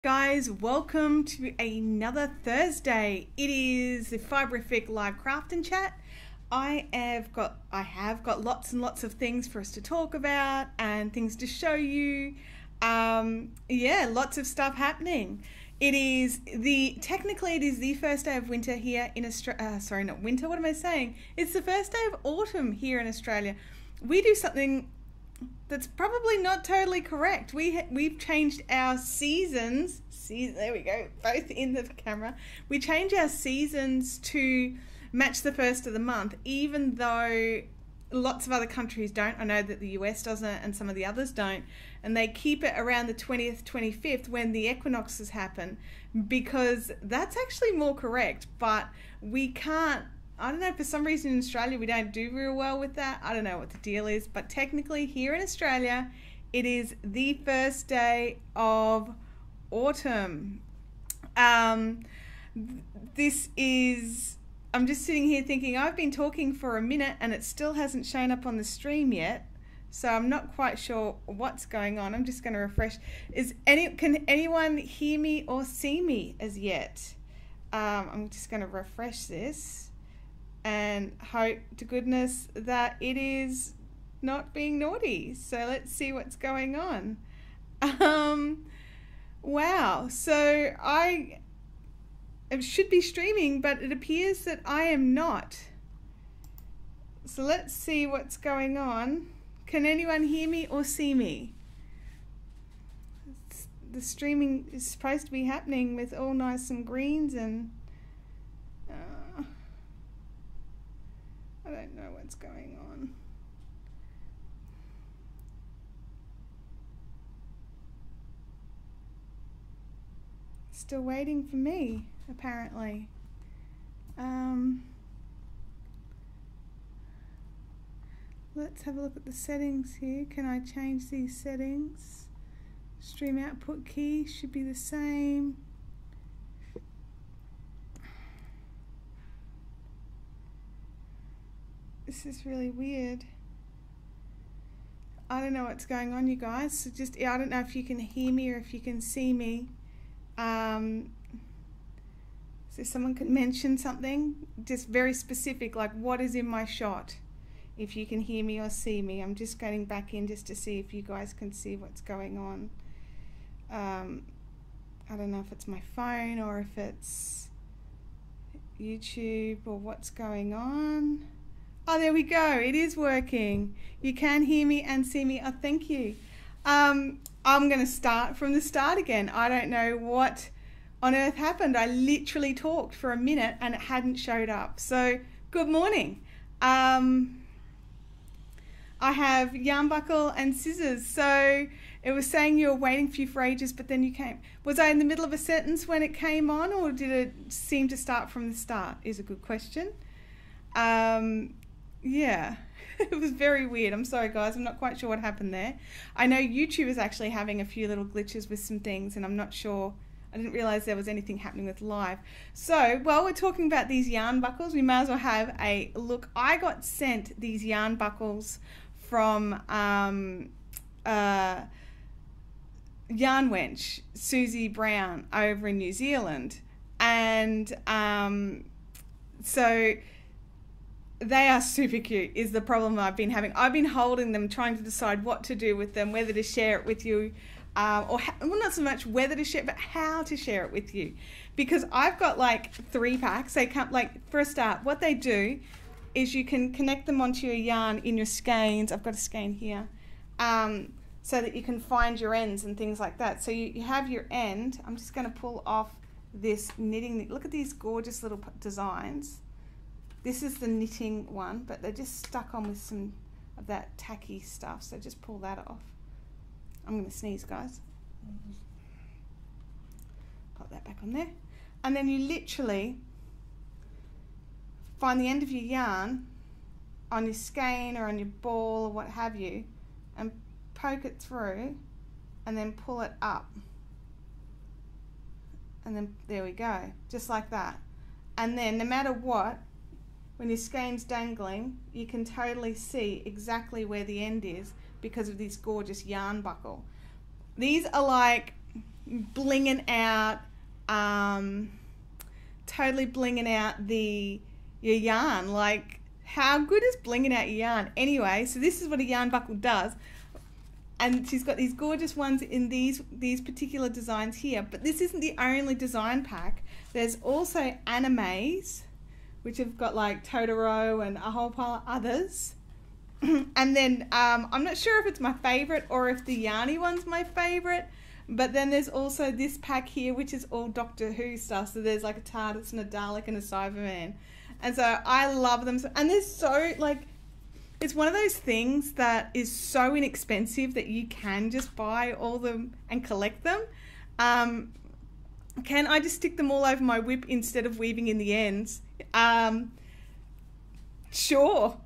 Guys, welcome to another Thursday. It is the Fiberific live craft and chat. I have got lots and lots of things for us to talk about and things to show you. Yeah, lots of stuff happening. Technically it is the first day of winter here in Australia. Sorry, not winter. What am I saying? It's the first day of autumn here in Australia. We do something that's probably not totally correct. We've changed our seasons. There we go, both in the camera. We change our seasons to match the first of the month, even though lots of other countries don't. I know that the US doesn't and some of the others don't. And they keep it around the 20th, 25th when the equinoxes happen, because that's actually more correct. But we can't, I don't know, for some reason in Australia we don't do real well with that. I don't know what the deal is, but technically here in Australia it is the first day of autumn. I'm just sitting here thinking I've been talking for a minute and it still hasn't shown up on the stream yet, so I'm not quite sure what's going on. I'm just going to refresh. Can anyone hear me or see me as yet? I'm just going to refresh this and hope to goodness that it is not being naughty. So let's see what's going on. Wow, so I should be streaming, but it appears that I am not. So let's see what's going on. Can anyone hear me or see me? The streaming is supposed to be happening with all nice and greens and I don't know what's going on. Still waiting for me, apparently. Let's have a look at the settings here. Can I change these settings? Stream output key should be the same. This is really weird. I don't know what's going on, you guys. So I don't know if you can hear me or if you can see me. So someone could mention something just very specific, like what is in my shot, if you can hear me or see me. I'm just getting back in just to see if you guys can see what's going on. I don't know if it's my phone or if it's YouTube or what's going on. Oh, there we go. It is working. You can hear me and see me. Oh, thank you. I'm going to start from the start again. I don't know what on earth happened. I literally talked for a minute and it hadn't showed up. So, good morning. I have yarn buckle and scissors. So, it was saying you were waiting for you for ages, but then you came. Was I in the middle of a sentence when it came on, or did it seem to start from the start? Is a good question. Yeah. It was very weird. I'm sorry, guys. I'm not quite sure what happened there. I know YouTube is actually having a few little glitches with some things, and I'm not sure. I didn't realize there was anything happening with live. So, while we're talking about these yarn buckles, we might as well have a look. I got sent these yarn buckles from Yarn Wench, Susie Brown, over in New Zealand. And so they are super cute is the problem I've been having. I've been holding them, trying to decide what to do with them, whether to share it with you, well, not so much whether to share, but how to share it with you. Because I've got like 3 packs. They come, like, for a start, what they do is you can connect them onto your yarn in your skeins. I've got a skein here, so that you can find your ends and things like that. So you have your end. I'm just going to pull off this knitting. Look at these gorgeous little designs. This is the knitting one, but they're just stuck on with some of that tacky stuff, so just pull that off. I'm going to sneeze, guys. Pop that back on there. And then you literally find the end of your yarn on your skein or on your ball or what have you, and poke it through, and then pull it up. And then there we go, just like that. And then no matter what, when your skein's dangling, you can totally see exactly where the end is because of this gorgeous yarn buckle. These are like blinging out, totally blinging out your yarn. Like, how good is blinging out your yarn? Anyway, so this is what a yarn buckle does. And she's got these gorgeous ones in these particular designs here. But this isn't the only design pack. There's also animes, which have got like Totoro and a whole pile of others. And then I'm not sure if it's my favorite or if the yarny one's my favorite. But then there's also this pack here, which is all Doctor Who stuff. So there's like a TARDIS and a Dalek and a Cyberman. And so I love them. And they're so, like, it's one of those things that is so inexpensive that you can just buy all them and collect them. Can I just stick them all over my whip instead of weaving in the ends? Sure.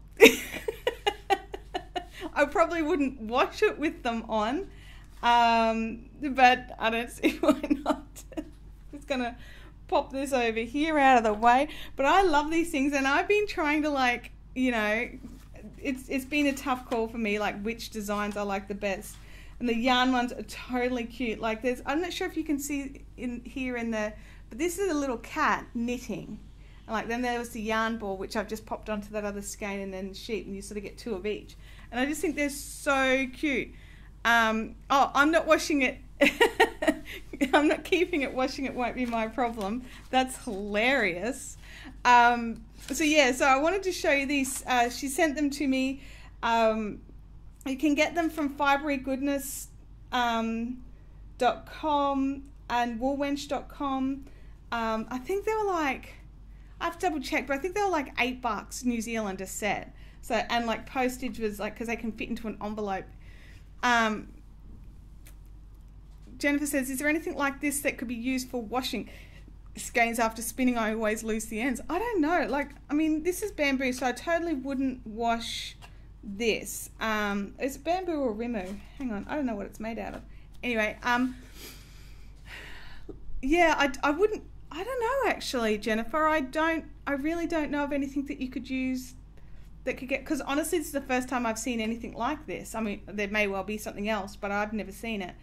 I probably wouldn't wash it with them on, but I don't see why not. Just gonna pop this over here out of the way. But I love these things, and I've been trying to, like, you know, it's been a tough call for me, like which designs I like the best. And the yarn ones are totally cute. Like, there's, I'm not sure if you can see in here in the, but this is a little cat knitting. And like, then there was the yarn ball, which I've just popped onto that other skein, and then sheet, and you sort of get two of each. And I just think they're so cute. Oh, I'm not washing it. I'm not keeping it. Washing it won't be my problem. That's hilarious. So yeah, so I wanted to show you these. She sent them to me. You can get them from fiberygoodness.com and woolwench.com. I think they were like, I have to double check, but I think they were like $8 New Zealand a set. So, and like postage was like, because they can fit into an envelope. Jennifer says, is there anything like this that could be used for washing skeins after spinning? I always lose the ends. I don't know. Like, I mean, this is bamboo, so I totally wouldn't wash this. Is it bamboo or rimu? Hang on, I don't know what it's made out of. Anyway, yeah, I wouldn't, I don't know actually, Jennifer. I really don't know of anything that you could use that could get, because honestly, this is the first time I've seen anything like this. I mean, there may well be something else, but I've never seen it.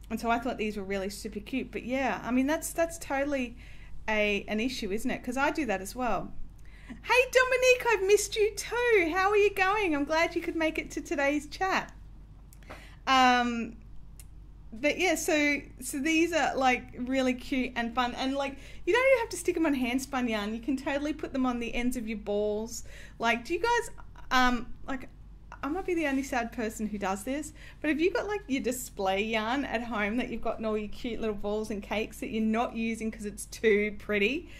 And so I thought these were really super cute. But yeah, I mean, that's totally an issue, isn't it? Because I do that as well. Hey Dominique, I've missed you too. How are you going? I'm glad you could make it to today's chat. But yeah, so these are like really cute and fun, and like, you don't even have to stick them on hand spun yarn. You can totally put them on the ends of your balls. Like, do you guys like, I might be the only sad person who does this, but have you got like your display yarn at home that you've got in all your cute little balls and cakes that you're not using because it's too pretty?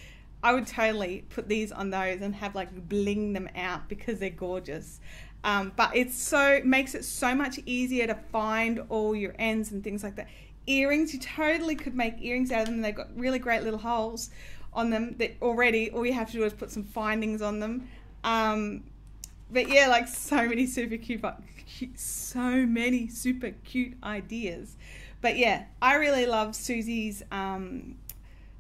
I would totally put these on those and have like bling them out because they're gorgeous. But it's makes it so much easier to find all your ends and things like that. Earrings, you totally could make earrings out of them. They've got really great little holes on them that already, all you have to do is put some findings on them. But yeah, like so many super cute ideas. But yeah, I really love Susie's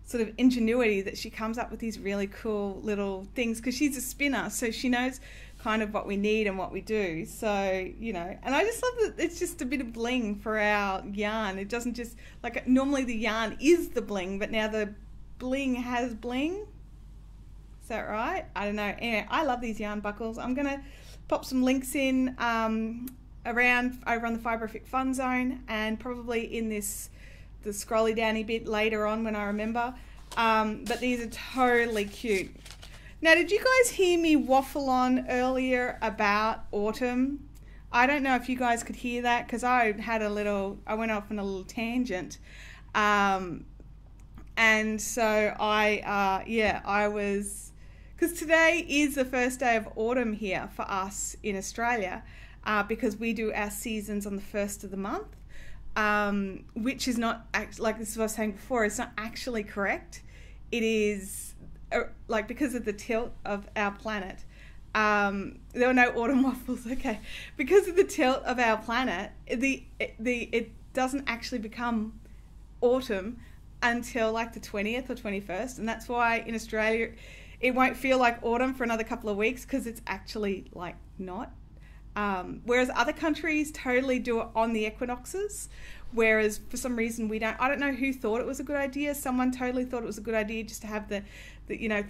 sort of ingenuity that she comes up with these really cool little things, because she's a spinner, so she knows kind of what we need and what we do. So, you know, and I just love that it's just a bit of bling for our yarn. It doesn't just, like, normally the yarn is the bling, but now the bling has bling. Is that right? I don't know. Anyway, I love these yarn buckles. I'm going to pop some links in around over on the Fiberific Fun Zone, and probably in the scrolly downy bit later on when I remember. But these are totally cute. Now, did you guys hear me waffle on earlier about autumn? I don't know if you guys could hear that, because I went off on a little tangent. And so I was, because today is the first day of autumn here for us in Australia, because we do our seasons on the 1st of the month, which is not, like this is what I was saying before, it's not actually correct. It is, like, because of the tilt of our planet, there were no autumn waffles, okay. Because of the tilt of our planet, it doesn't actually become autumn until like the 20th or 21st, and that's why in Australia it won't feel like autumn for another couple of weeks, because it's actually like not. Whereas other countries totally do it on the equinoxes, whereas for some reason we don't. I don't know who thought it was a good idea. Someone totally thought it was a good idea just to have the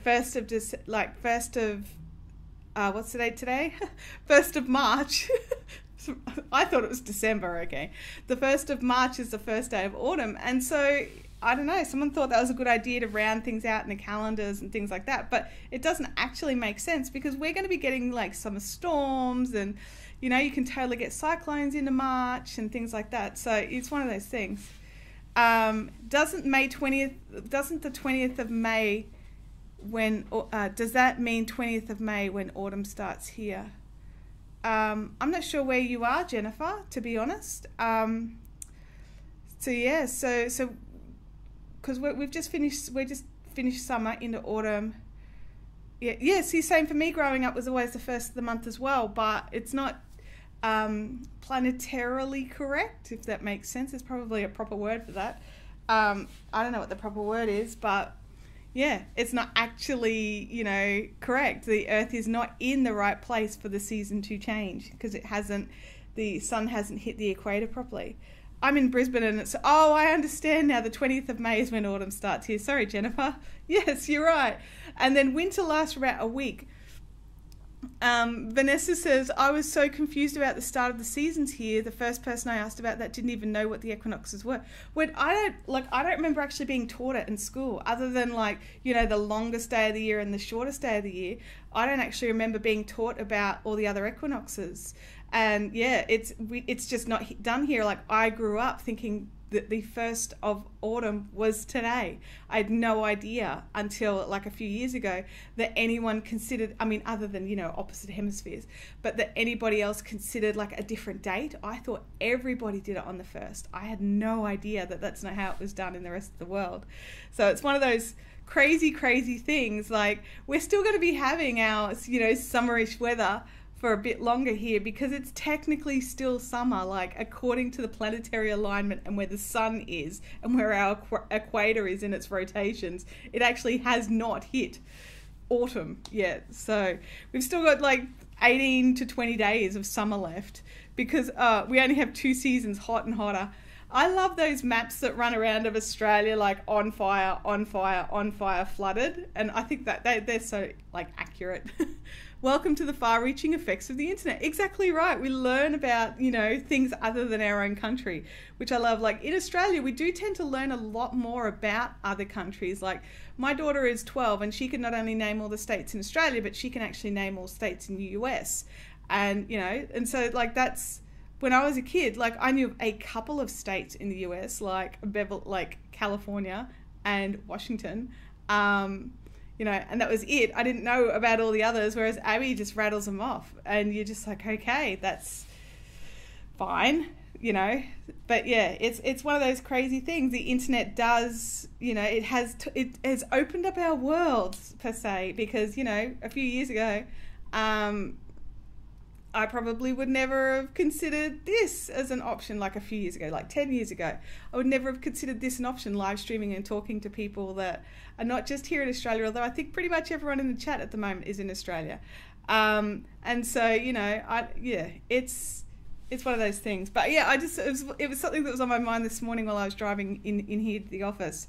first of what's the date today? 1st of March. I thought it was December. Okay, the 1st of March is the first day of autumn, and so I don't know, someone thought that was a good idea to round things out in the calendars and things like that, but it doesn't actually make sense because we're going to be getting like summer storms, and you can totally get cyclones into March and things like that. So it's one of those things. Doesn't the 20th of May does that mean 20th of May when autumn starts here? I'm not sure where you are, Jennifer, to be honest. So yeah, so because we're just finished summer into autumn. Yeah, see, same for me. Growing up was always the first of the month as well, but it's not planetarily correct, if that makes sense. There's probably a proper word for that. I don't know what the proper word is, but yeah, it's not actually, correct. The Earth is not in the right place for the season to change because the sun hasn't hit the equator properly. I'm in Brisbane and I understand now, the 20th of May is when autumn starts here. Sorry, Jennifer. Yes, you're right. And then winter lasts for about a week. Vanessa says, I was so confused about the start of the seasons here. The first person I asked about that didn't even know what the equinoxes were. I don't remember actually being taught it in school, other than the longest day of the year and the shortest day of the year. I don't actually remember being taught about all the other equinoxes. And yeah, it's just not done here. Like, I grew up thinking that the 1st of autumn was today. I had no idea until like a few years ago that anyone considered, other than, opposite hemispheres, but that anybody else considered like a different date. I thought everybody did it on the 1st. I had no idea that that's not how it was done in the rest of the world. So it's one of those crazy things. Like, we're still going to be having our, summerish weather for a bit longer here because it's technically still summer, like according to the planetary alignment and where the sun is and where our equator is in its rotations. It actually has not hit autumn yet. So we've still got like 18 to 20 days of summer left because we only have 2 seasons, hot and hotter. I love those maps that run around of Australia, like on fire, flooded. And I think that they're so like accurate. Welcome to the far-reaching effects of the internet. Exactly right. We learn about, things other than our own country, which I love. Like, in Australia, we do tend to learn a lot more about other countries. Like, my daughter is 12 and she can not only name all the states in Australia, but she can actually name all states in the US. And, and so like that's, when I was a kid, like I knew a couple of states in the US, like California and Washington, and that was it. I didn't know about all the others, whereas Abby just rattles them off. And you're just like, okay, that's fine, But yeah, it's one of those crazy things. The internet does, it has opened up our worlds, per se, because, a few years ago, I probably would never have considered this as an option. Like a few years ago, like 10 years ago, I would never have considered this an option, live streaming and talking to people that are not just here in Australia, although I think pretty much everyone in the chat at the moment is in Australia. And so, it's one of those things. But yeah, it was something that was on my mind this morning while I was driving in here to the office.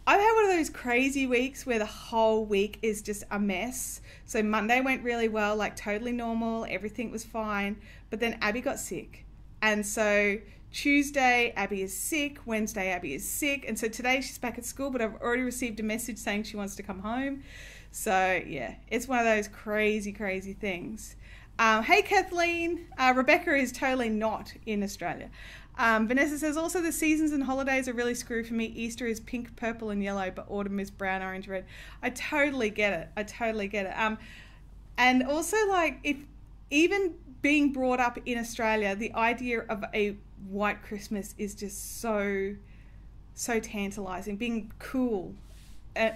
I've had one of those crazy weeks where the whole week is just a mess. So Monday went really well, like totally normal. Everything was fine. But then Abby got sick. And so Tuesday, Abby is sick. Wednesday, Abby is sick. And so today she's back at school, but I've already received a message saying she wants to come home. So yeah, it's one of those crazy things. Hey, Kathleen. Rebecca is totally not in Australia. Vanessa says, also the seasons and holidays are really screwed for me. Easter is pink, purple and yellow, but autumn is brown, orange, red. I totally get it. And also, like, if even being brought up in Australia, the idea of a white Christmas is just so tantalizing. Being cool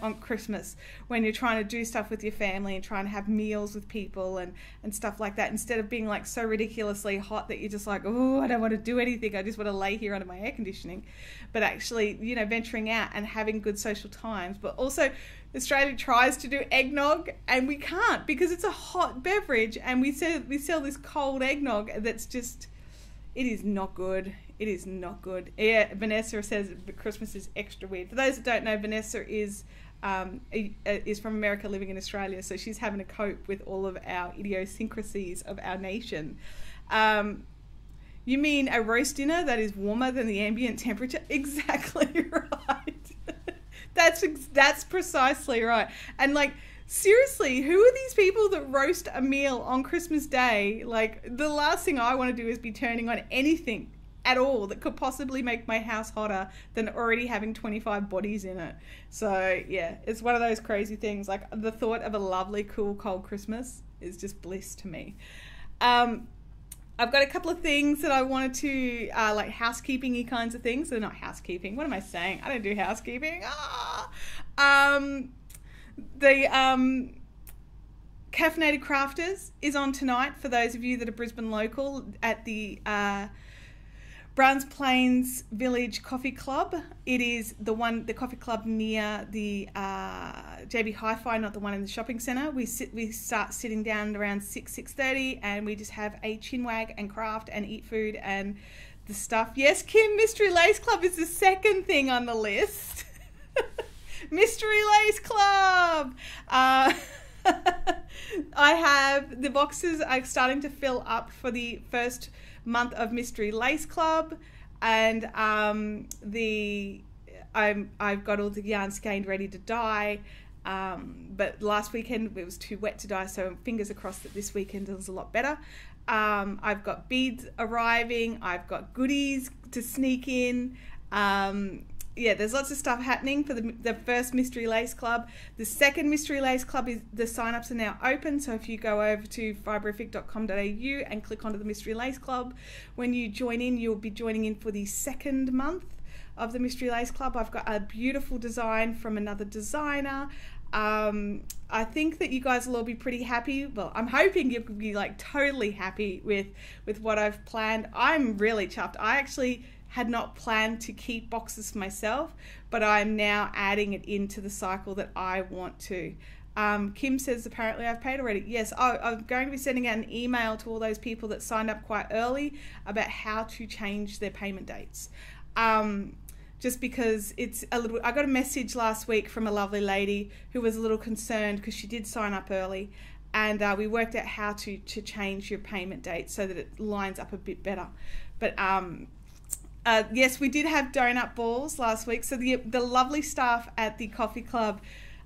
on Christmas when you're trying to do stuff with your family and trying to have meals with people and stuff like that, instead of being like so ridiculously hot that you're just like, oh, I don't want to do anything, I just want to lay here under my air conditioning. But actually, you know, venturing out and having good social times. But also, Australia tries to do eggnog and we can't because it's a hot beverage, and we sell this cold eggnog that's just, it is not good. It is not good. Yeah, Vanessa says Christmas is extra weird. For those that don't know, Vanessa is from America living in Australia, so she's having to cope with all of our idiosyncrasies of our nation. You mean a roast dinner that is warmer than the ambient temperature? Exactly right. That's precisely right. And like, seriously, who are these people that roast a meal on Christmas Day? Like, the last thing I want to do is be turning on anything at all that could possibly make my house hotter than already having 25 bodies in it. So yeah, it's one of those crazy things. Like, the thought of a lovely, cool, cold Christmas is just bliss to me. I've got a couple of things that I wanted to, like housekeeping-y kinds of things. They're not housekeeping. What am I saying? I don't do housekeeping. The Caffeinated Crafters is on tonight for those of you that are Brisbane local at the Browns Plains Village Coffee Club. It is the coffee club near the JB Hi-Fi, not the one in the shopping centre. We start sitting down around 6:30, and we just have a chinwag and craft and eat food and the stuff. Yes, Kim, Mystery Lace Club is the second thing on the list. Mystery Lace Club. I have, the boxes are starting to fill up for the first month of Mystery Lace Club, and I've got all the yarn skeined ready to dye, but last weekend it was too wet to dye, so fingers crossed that this weekend is a lot better. I've got beads arriving, I've got goodies to sneak in. Yeah, there's lots of stuff happening for the first Mystery Lace Club. The second Mystery Lace Club, the sign-ups are now open, so if you go over to fiberific.com.au and click onto the Mystery Lace Club, when you join in, you'll be joining in for the second month of the Mystery Lace Club. I've got a beautiful design from another designer. I think that you guys will all be pretty happy. Well, I'm hoping you'll be like totally happy with what I've planned. I'm really chuffed. I actually had not planned to keep boxes for myself, but I'm now adding it into the cycle that I want to. Kim says apparently I've paid already. Yes, I'm going to be sending out an email to all those people that signed up quite early about how to change their payment dates. Just because it's a little, I got a message last week from a lovely lady who was a little concerned because she did sign up early, and we worked out how to change your payment date so that it lines up a bit better. But yes, we did have donut balls last week. So the lovely staff at the coffee club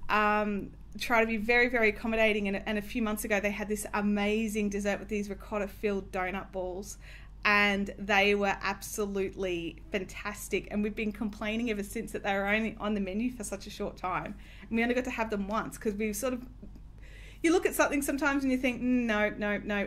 try to be very, very accommodating. And a few months ago, they had this amazing dessert with these ricotta-filled donut balls. And they were absolutely fantastic. And we've been complaining ever since that they were only on the menu for such a short time. And we only got to have them once because we've sort of, you look at something sometimes and you think, no.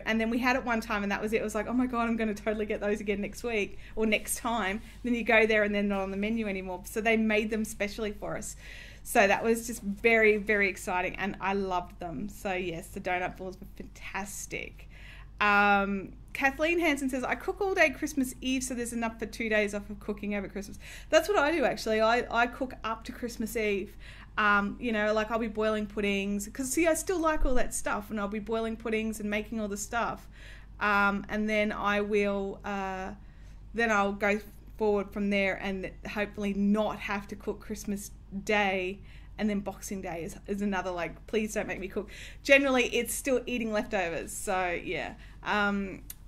And then we had it one time and that was it. It was like, oh my God, I'm going to totally get those again next week or next time. Then you go there and they're not on the menu anymore. So they made them specially for us. So that was just very, very exciting. And I loved them. So yes, the donut balls were fantastic. Kathleen Hansen says, I cook all day Christmas Eve, so there's enough for 2 days off of cooking over Christmas. That's what I do, actually. I cook up to Christmas Eve. You know, like I'll be boiling puddings because see, I still like all that stuff, and I'll be boiling puddings and making all the stuff. And then I will, then I'll go forward from there and hopefully not have to cook Christmas Day. And then Boxing Day is another, like, please don't make me cook. Generally, it's still eating leftovers. So, yeah.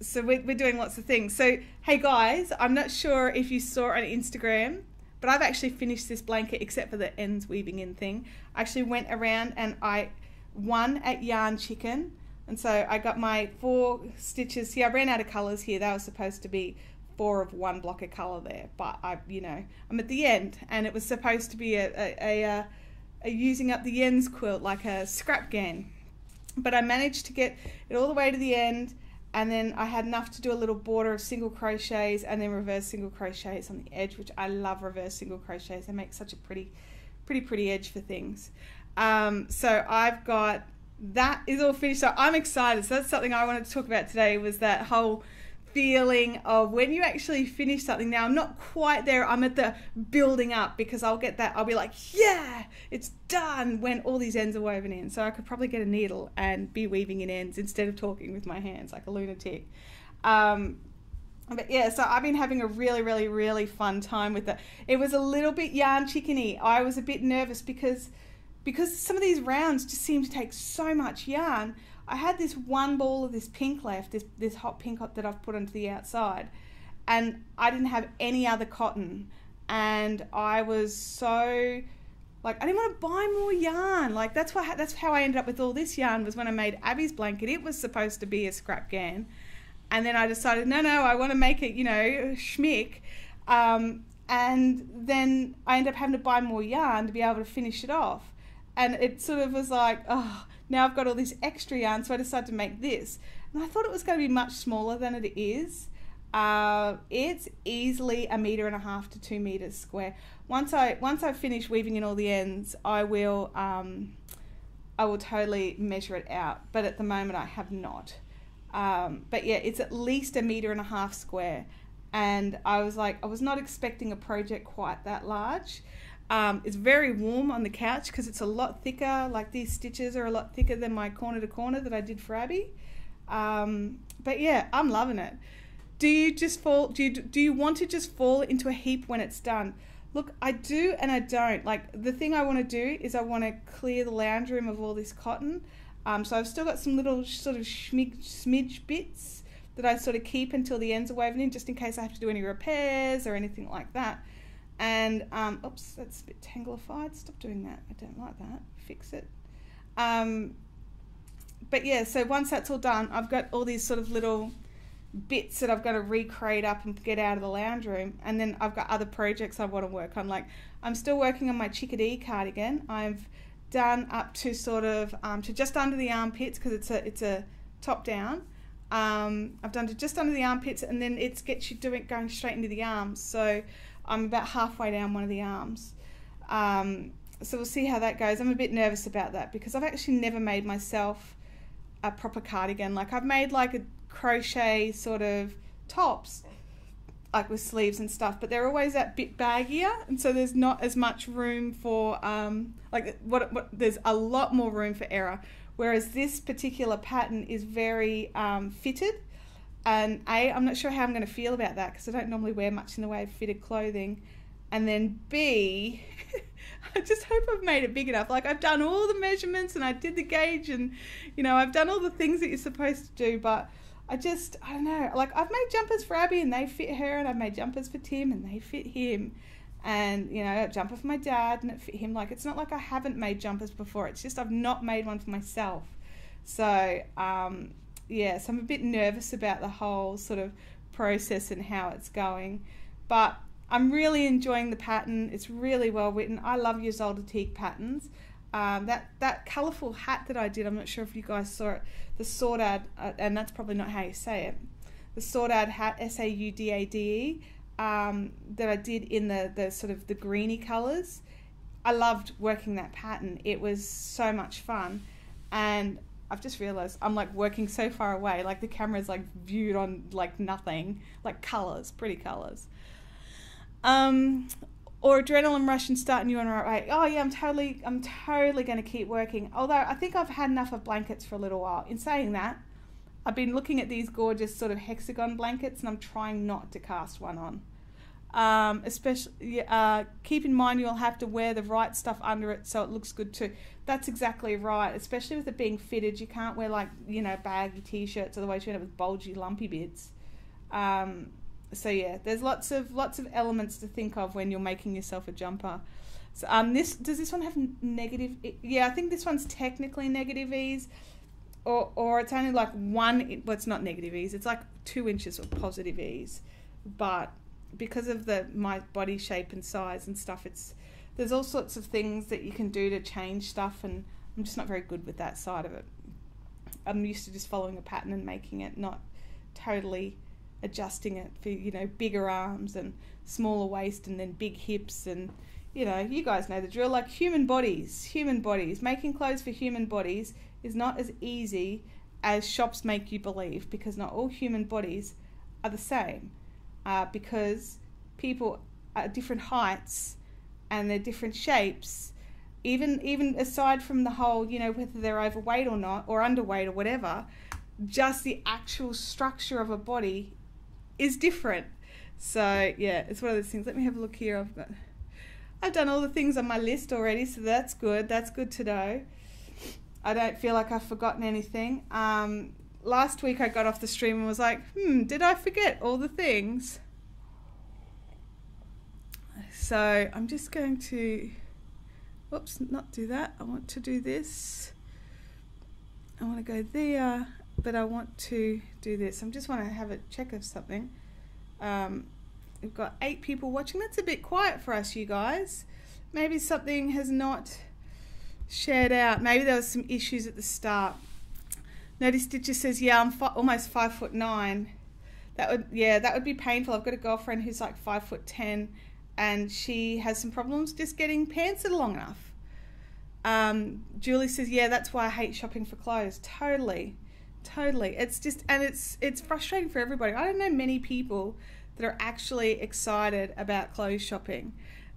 So we're doing lots of things. So, hey, guys, I'm not sure if you saw on Instagram, but I've actually finished this blanket except for the ends weaving in thing. I actually went around and I won at Yarn Chicken. And so I got my 4 stitches. See, I ran out of colours here. They were supposed to be 4 of one block of colour there. But, I'm at the end. And it was supposed to be a using up the ends quilt like a scrap game, but I managed to get it all the way to the end, and then I had enough to do a little border of single crochets and then reverse single crochets on the edge, which I love reverse single crochets. They make such a pretty pretty edge for things. So I've got, that is all finished. So I'm excited. So that's something I wanted to talk about today, was that whole feeling of when you actually finish something. Now I'm not quite there. I'm at the building up, because I'll get that. I'll be like, yeah, it's done, when all these ends are woven in. So I could probably get a needle and be weaving in ends instead of talking with my hands like a lunatic. But yeah, so I've been having a really fun time with it. It was a little bit yarn chickeny. I was a bit nervous because some of these rounds just seem to take so much yarn. I had this one ball of this pink left, this hot pink that I've put onto the outside, and I didn't have any other cotton, and I was so like, I didn't want to buy more yarn. Like that's how I ended up with all this yarn, was when I made Abby's blanket. It was supposed to be a scrap gan, and then I decided no, I want to make it, you know, schmick, and then I ended up having to buy more yarn to be able to finish it off, and it sort of was like, oh, now I've got all this extra yarn, so I decided to make this. And I thought it was going to be much smaller than it is. It's easily 1.5 meters to 2 meters square. Once I finish weaving in all the ends, I will totally measure it out. But at the moment I have not. But yeah, it's at least 1.5 meters square. And I was like, I was not expecting a project quite that large. It's very warm on the couch because it's a lot thicker. Like these stitches are a lot thicker than my corner to corner that I did for Abby. But yeah, I'm loving it. Do you want to just fall into a heap when it's done? Look, I do and I don't. Like the thing I want to do is I want to clear the lounge room of all this cotton. So I've still got some little sort of smidge bits that I sort of keep until the ends are woven in, just in case I have to do any repairs or anything like that. And, oops, that's a bit tanglified. Stop doing that. I don't like that. Fix it. But yeah, so once that's all done, I've got all these sort of little bits that I've got to recreate up and get out of the lounge room. And then I've got other projects I want to work on. Like, I'm still working on my chickadee cardigan. I've done up to sort of, to just under the armpits, because it's a top down. I've done to just under the armpits, and then it gets you going straight into the arms. So I'm about halfway down one of the arms. So we'll see how that goes. I'm a bit nervous about that because I've actually never made myself a proper cardigan. Like I've made like a crochet sort of tops, like with sleeves and stuff, but they're always that bit baggier, and so there's not as much room for there's a lot more room for error. Whereas this particular pattern is very fitted. And A, I'm not sure how I'm going to feel about that because I don't normally wear much in the way of fitted clothing. And then B, I just hope I've made it big enough. Like I've done all the measurements and I did the gauge and, you know, I've done all the things that you're supposed to do. But I don't know. Like I've made jumpers for Abby and they fit her, and I've made jumpers for Tim and they fit him. And, you know, a jumper for my dad and it fit him. Like it's not like I haven't made jumpers before. It's just I've not made one for myself. So, yeah, so I'm a bit nervous about the whole sort of process and how it's going. But I'm really enjoying the pattern. It's really well written. I love Ysolda Teague patterns. That colourful hat that I did, I'm not sure if you guys saw it, the Saudade, and that's probably not how you say it, the Saudade hat, S-A-U-D-A-D-E, that I did in the sort of the greeny colours. I loved working that pattern. It was so much fun. And I've just realised I'm like working so far away, like the camera's like viewed on like nothing, like colours, pretty colours. Or adrenaline rush and starting you on the right way. Oh yeah, I'm totally going to keep working. Although I think I've had enough of blankets for a little while. In saying that, I've been looking at these gorgeous sort of hexagon blankets and I'm trying not to cast one on. Especially, keep in mind you'll have to wear the right stuff under it so it looks good too. That's exactly right. Especially with it being fitted, you can't wear like, you know, baggy t-shirts, otherwise you end up with bulgy, lumpy bits. So yeah, there's lots of elements to think of when you're making yourself a jumper. So does this one have negative? Yeah, I think this one's technically negative ease, or it's only like one. Well, it's not negative ease. It's like 2 inches of positive ease, but because of my body shape and size and stuff, there's all sorts of things that you can do to change stuff, and I'm just not very good with that side of it. I'm used to just following a pattern and making it, not totally adjusting it for, you know, bigger arms and smaller waist and then big hips, and you know, you guys know the drill, like human bodies, making clothes for human bodies is not as easy as shops make you believe, because not all human bodies are the same, because people are different heights and they're different shapes, even aside from the whole, you know, whether they're overweight or not, or underweight or whatever, just the actual structure of a body is different. So yeah, it's one of those things. Let me have a look here. I've done all the things on my list already, so that's good. That's good to know. I don't feel like I've forgotten anything. Last week I got off the stream and was like, did I forget all the things? So I'm just going to, whoops, not do that. I want to do this. I want to go there, but I want to do this. I just want to have a check of something. We've got 8 people watching. That's a bit quiet for us, you guys. Maybe something has not shared out. Maybe there was some issues at the start. Notice Stitcher says, yeah, I'm almost 5'9". That would be painful. I've got a girlfriend who's like 5'10", and she has some problems just getting pants that are long enough. Julie says, yeah, that's why I hate shopping for clothes. Totally. It's just, and it's frustrating for everybody. I don't know many people that are actually excited about clothes shopping,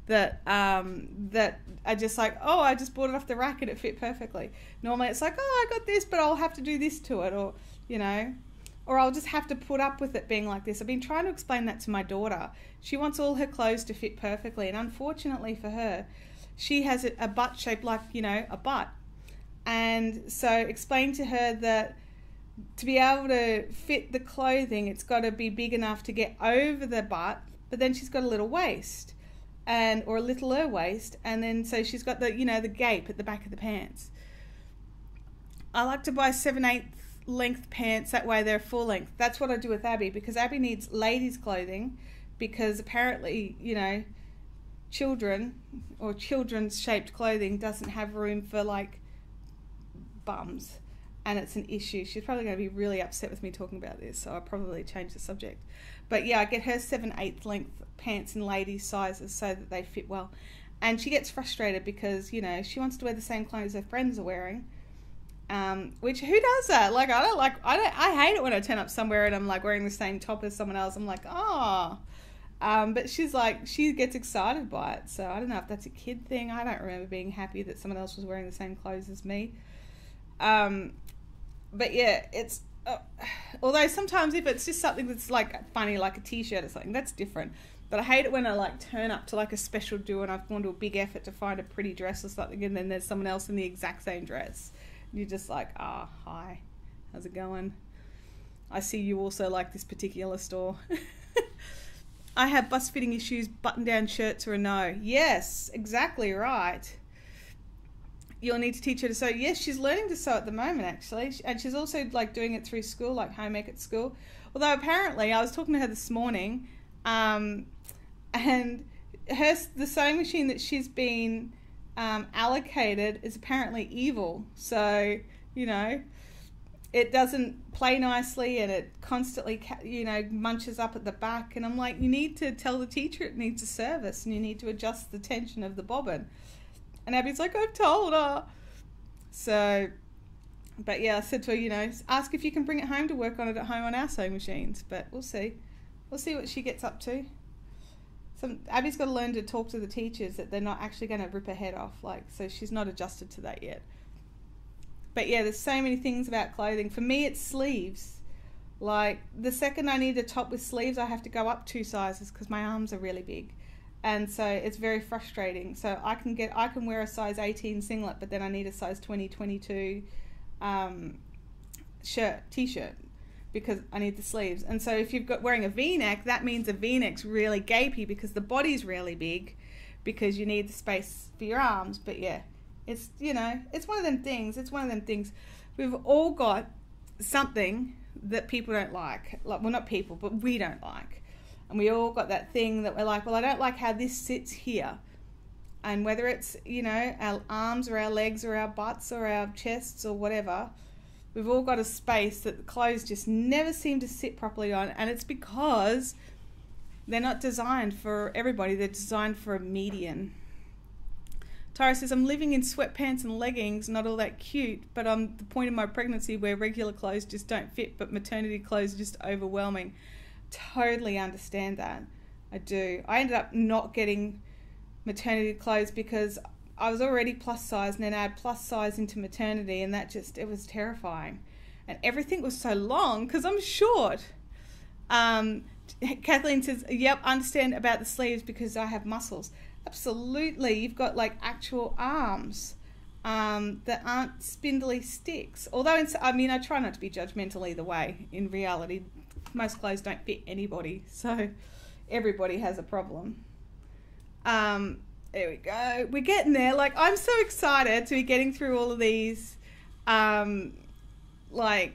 that are just like, oh, I just bought it off the rack and it fit perfectly. Normally it's like, oh, I got this, but I'll have to do this to it, or, you know, or I'll just have to put up with it being like this. I've been trying to explain that to my daughter. She wants all her clothes to fit perfectly, and unfortunately for her, she has a butt shape like, you know, a butt. And so explain to her that to be able to fit the clothing, it's got to be big enough to get over the butt, but then she's got a little waist, or a littler waist, and then so she's got the, you know, the gape at the back of the pants. I like to buy 7/8 length pants, that way they're full length. That's what I do with Abby, because Abby needs ladies clothing, because apparently, you know, children or children's shaped clothing doesn't have room for like bums, and it's an issue. She's probably going to be really upset with me talking about this, so I'll probably change the subject. But yeah, I get her 7/8 length pants in ladies sizes so that they fit well, and she gets frustrated because, you know, she wants to wear the same clothes her friends are wearing, which, who does that? Like, I hate it when I turn up somewhere and I'm like wearing the same top as someone else. I'm like, oh. But she's like, she gets excited by it. So I don't know if that's a kid thing. I don't remember being happy that someone else was wearing the same clothes as me. But yeah, it's, although sometimes if it's just something that's like funny, like a t-shirt or something, that's different. But I hate it when I like turn up to like a special do and I've gone to a big effort to find a pretty dress or something, and then there's someone else in the exact same dress. And you're just like, ah, oh, hi, how's it going? I see you also like this particular store. I have bust fitting issues, button-down shirts are a no. Yes, exactly right. You'll need to teach her to sew. Yes, she's learning to sew at the moment, actually. And she's also like doing it through school, like home ec at school. Although apparently, I was talking to her this morning, and the sewing machine that she's been allocated is apparently evil. So, you know, it doesn't play nicely, and it constantly, you know, munches up at the back. And I'm like, you need to tell the teacher it needs a service, and you need to adjust the tension of the bobbin. And Abby's like, I've told her. So, but yeah, I said to her, you know, ask if you can bring it home to work on it at home on our sewing machines. But we'll see. We'll see what she gets up to. Abby's got to learn to talk to the teachers that they're not actually going to rip her head off. Like, so she's not adjusted to that yet. But yeah, there's so many things about clothing. For me, it's sleeves. Like, the second I need a top with sleeves, I have to go up 2 sizes because my arms are really big. And so it's very frustrating. So I can wear a size 18 singlet, but then I need a size 20, 22 t-shirt, because I need the sleeves. And so if you've got wearing a v-neck, that means a v-neck's really gapey because the body's really big, because you need the space for your arms. But yeah, it's, you know, it's one of them things. It's one of them things. We've all got something that people don't like. Well, not people, but we don't like. And we all got that thing that we're like, well, I don't like how this sits here. And whether it's, you know, our arms or our legs or our butts or our chests or whatever, we've all got a space that the clothes just never seem to sit properly on. And it's because they're not designed for everybody. They're designed for a median. Tara says, I'm living in sweatpants and leggings, not all that cute, but I'm the point of my pregnancy where regular clothes just don't fit, but maternity clothes are just overwhelming. Totally understand that. I do. I ended up not getting maternity clothes because I was already plus size and then add plus size into maternity, and that just, it was terrifying. And everything was so long because I'm short. Kathleen says, yep, understand about the sleeves because I have muscles. Absolutely. You've got like actual arms that aren't spindly sticks. Although, I mean, I try not to be judgmental either way. In reality, most clothes don't fit anybody. So everybody has a problem. There we go. We're getting there. Like, I'm so excited to be getting through all of these, like,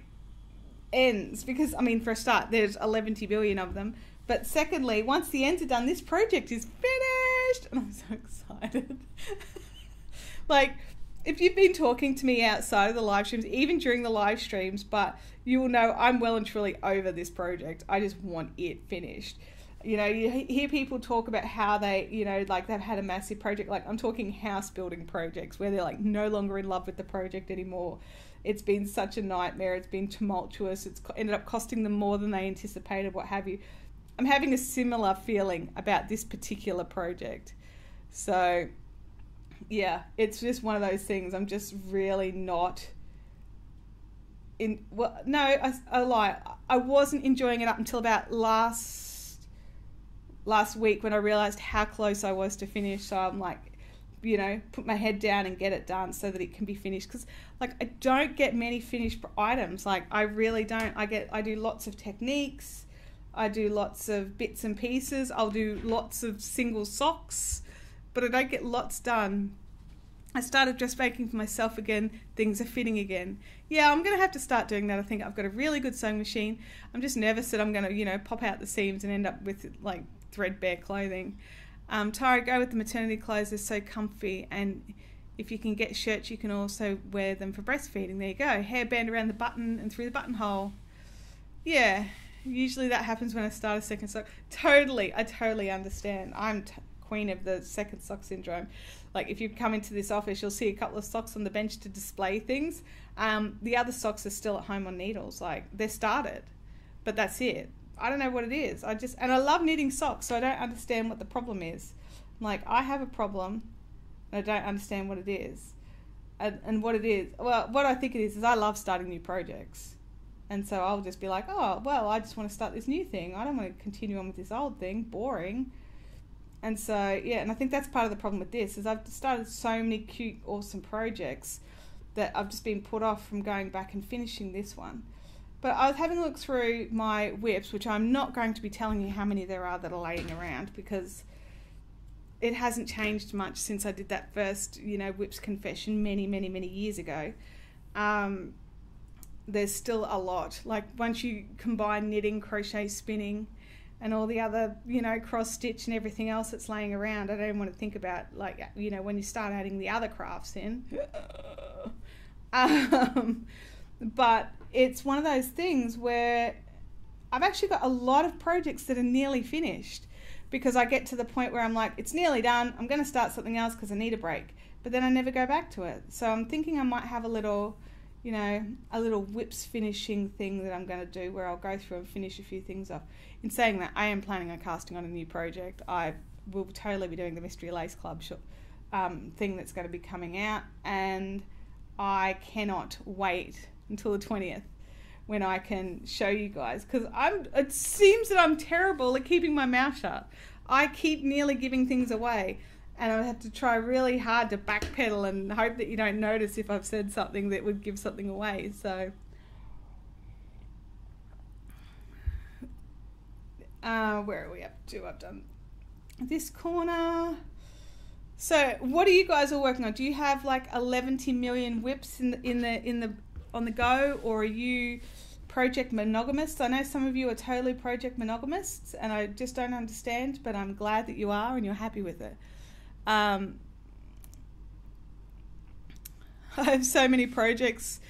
ends. Because, I mean, for a start, there's 11 billion of them. But secondly, once the ends are done, this project is finished. And I'm so excited. Like, if you've been talking to me outside of the live streams, even during the live streams, but you will know I'm well and truly over this project. I just want it finished. You know, you hear people talk about how they, you know, like they've had a massive project. Like, I'm talking house building projects where they're like no longer in love with the project anymore. It's been such a nightmare. It's been tumultuous. It's ended up costing them more than they anticipated, what have you. I'm having a similar feeling about this particular project. So, yeah, it's just one of those things. I'm just really not in... Well, no, I lie. I wasn't enjoying it up until about last week when I realised how close I was to finish. So I'm like, you know, put my head down and get it done so that it can be finished. Because, like, I don't get many finished items. Like, I really don't. I do lots of techniques. I do lots of bits and pieces. I'll do lots of single socks, but I don't get lots done. I started dressmaking for myself again. Things are fitting again. Yeah, I'm going to have to start doing that. I think I've got a really good sewing machine. I'm just nervous that I'm going to, you know, pop out the seams and end up with, like, threadbare clothing. Tara, go with the maternity clothes. They're so comfy. And if you can get shirts, you can also wear them for breastfeeding. There you go. Hairband around the button and through the buttonhole. Yeah. Usually that happens when I start a second sock. Totally, I totally understand. I'm queen of the second sock syndrome. Like, if you come into this office, you'll see a couple of socks on the bench to display things. The other socks are still at home on needles. Like, they're started, but that's it. I don't know what it is. And I love knitting socks, so I don't understand what the problem is. Like, I have a problem, and I don't understand what it is. And what it is, well, what I think it is I love starting new projects. And so I'll just be like, oh, well, I just want to start this new thing. I don't want to continue on with this old thing. Boring. And so, yeah, and I think that's part of the problem with this, is I've started so many cute, awesome projects that I've just been put off from going back and finishing this one. But I was having a look through my whips, which I'm not going to be telling you how many there are that are laying around, because it hasn't changed much since I did that first, you know, whips confession many, many, many years ago. There's still a lot. Like, once you combine knitting, crochet, spinning, and all the other, you know, cross stitch and everything else that's laying around, I don't want to think about, like, you know, when you start adding the other crafts in. But it's one of those things where I've actually got a lot of projects that are nearly finished, because I get to the point where I'm like, it's nearly done, I'm going to start something else because I need a break, but then I never go back to it. So I'm thinking I might have a little, you know, a little whips finishing thing that I'm going to do, where I'll go through and finish a few things off. In saying that, I am planning on casting on a new project. I will totally be doing the Mystery Lace Club thing that's going to be coming out, and I cannot wait until the 20th when I can show you guys, because it seems that I'm terrible at keeping my mouth shut. I keep nearly giving things away, and I have to try really hard to backpedal and hope that you don't notice if I've said something that would give something away. So, where are we up to? I've done this corner. So, what are you guys all working on? Do you have like 11 million whips on the go, or are you project monogamists? I know some of you are totally project monogamists, and I just don't understand. But I'm glad that you are and you're happy with it. I have so many projects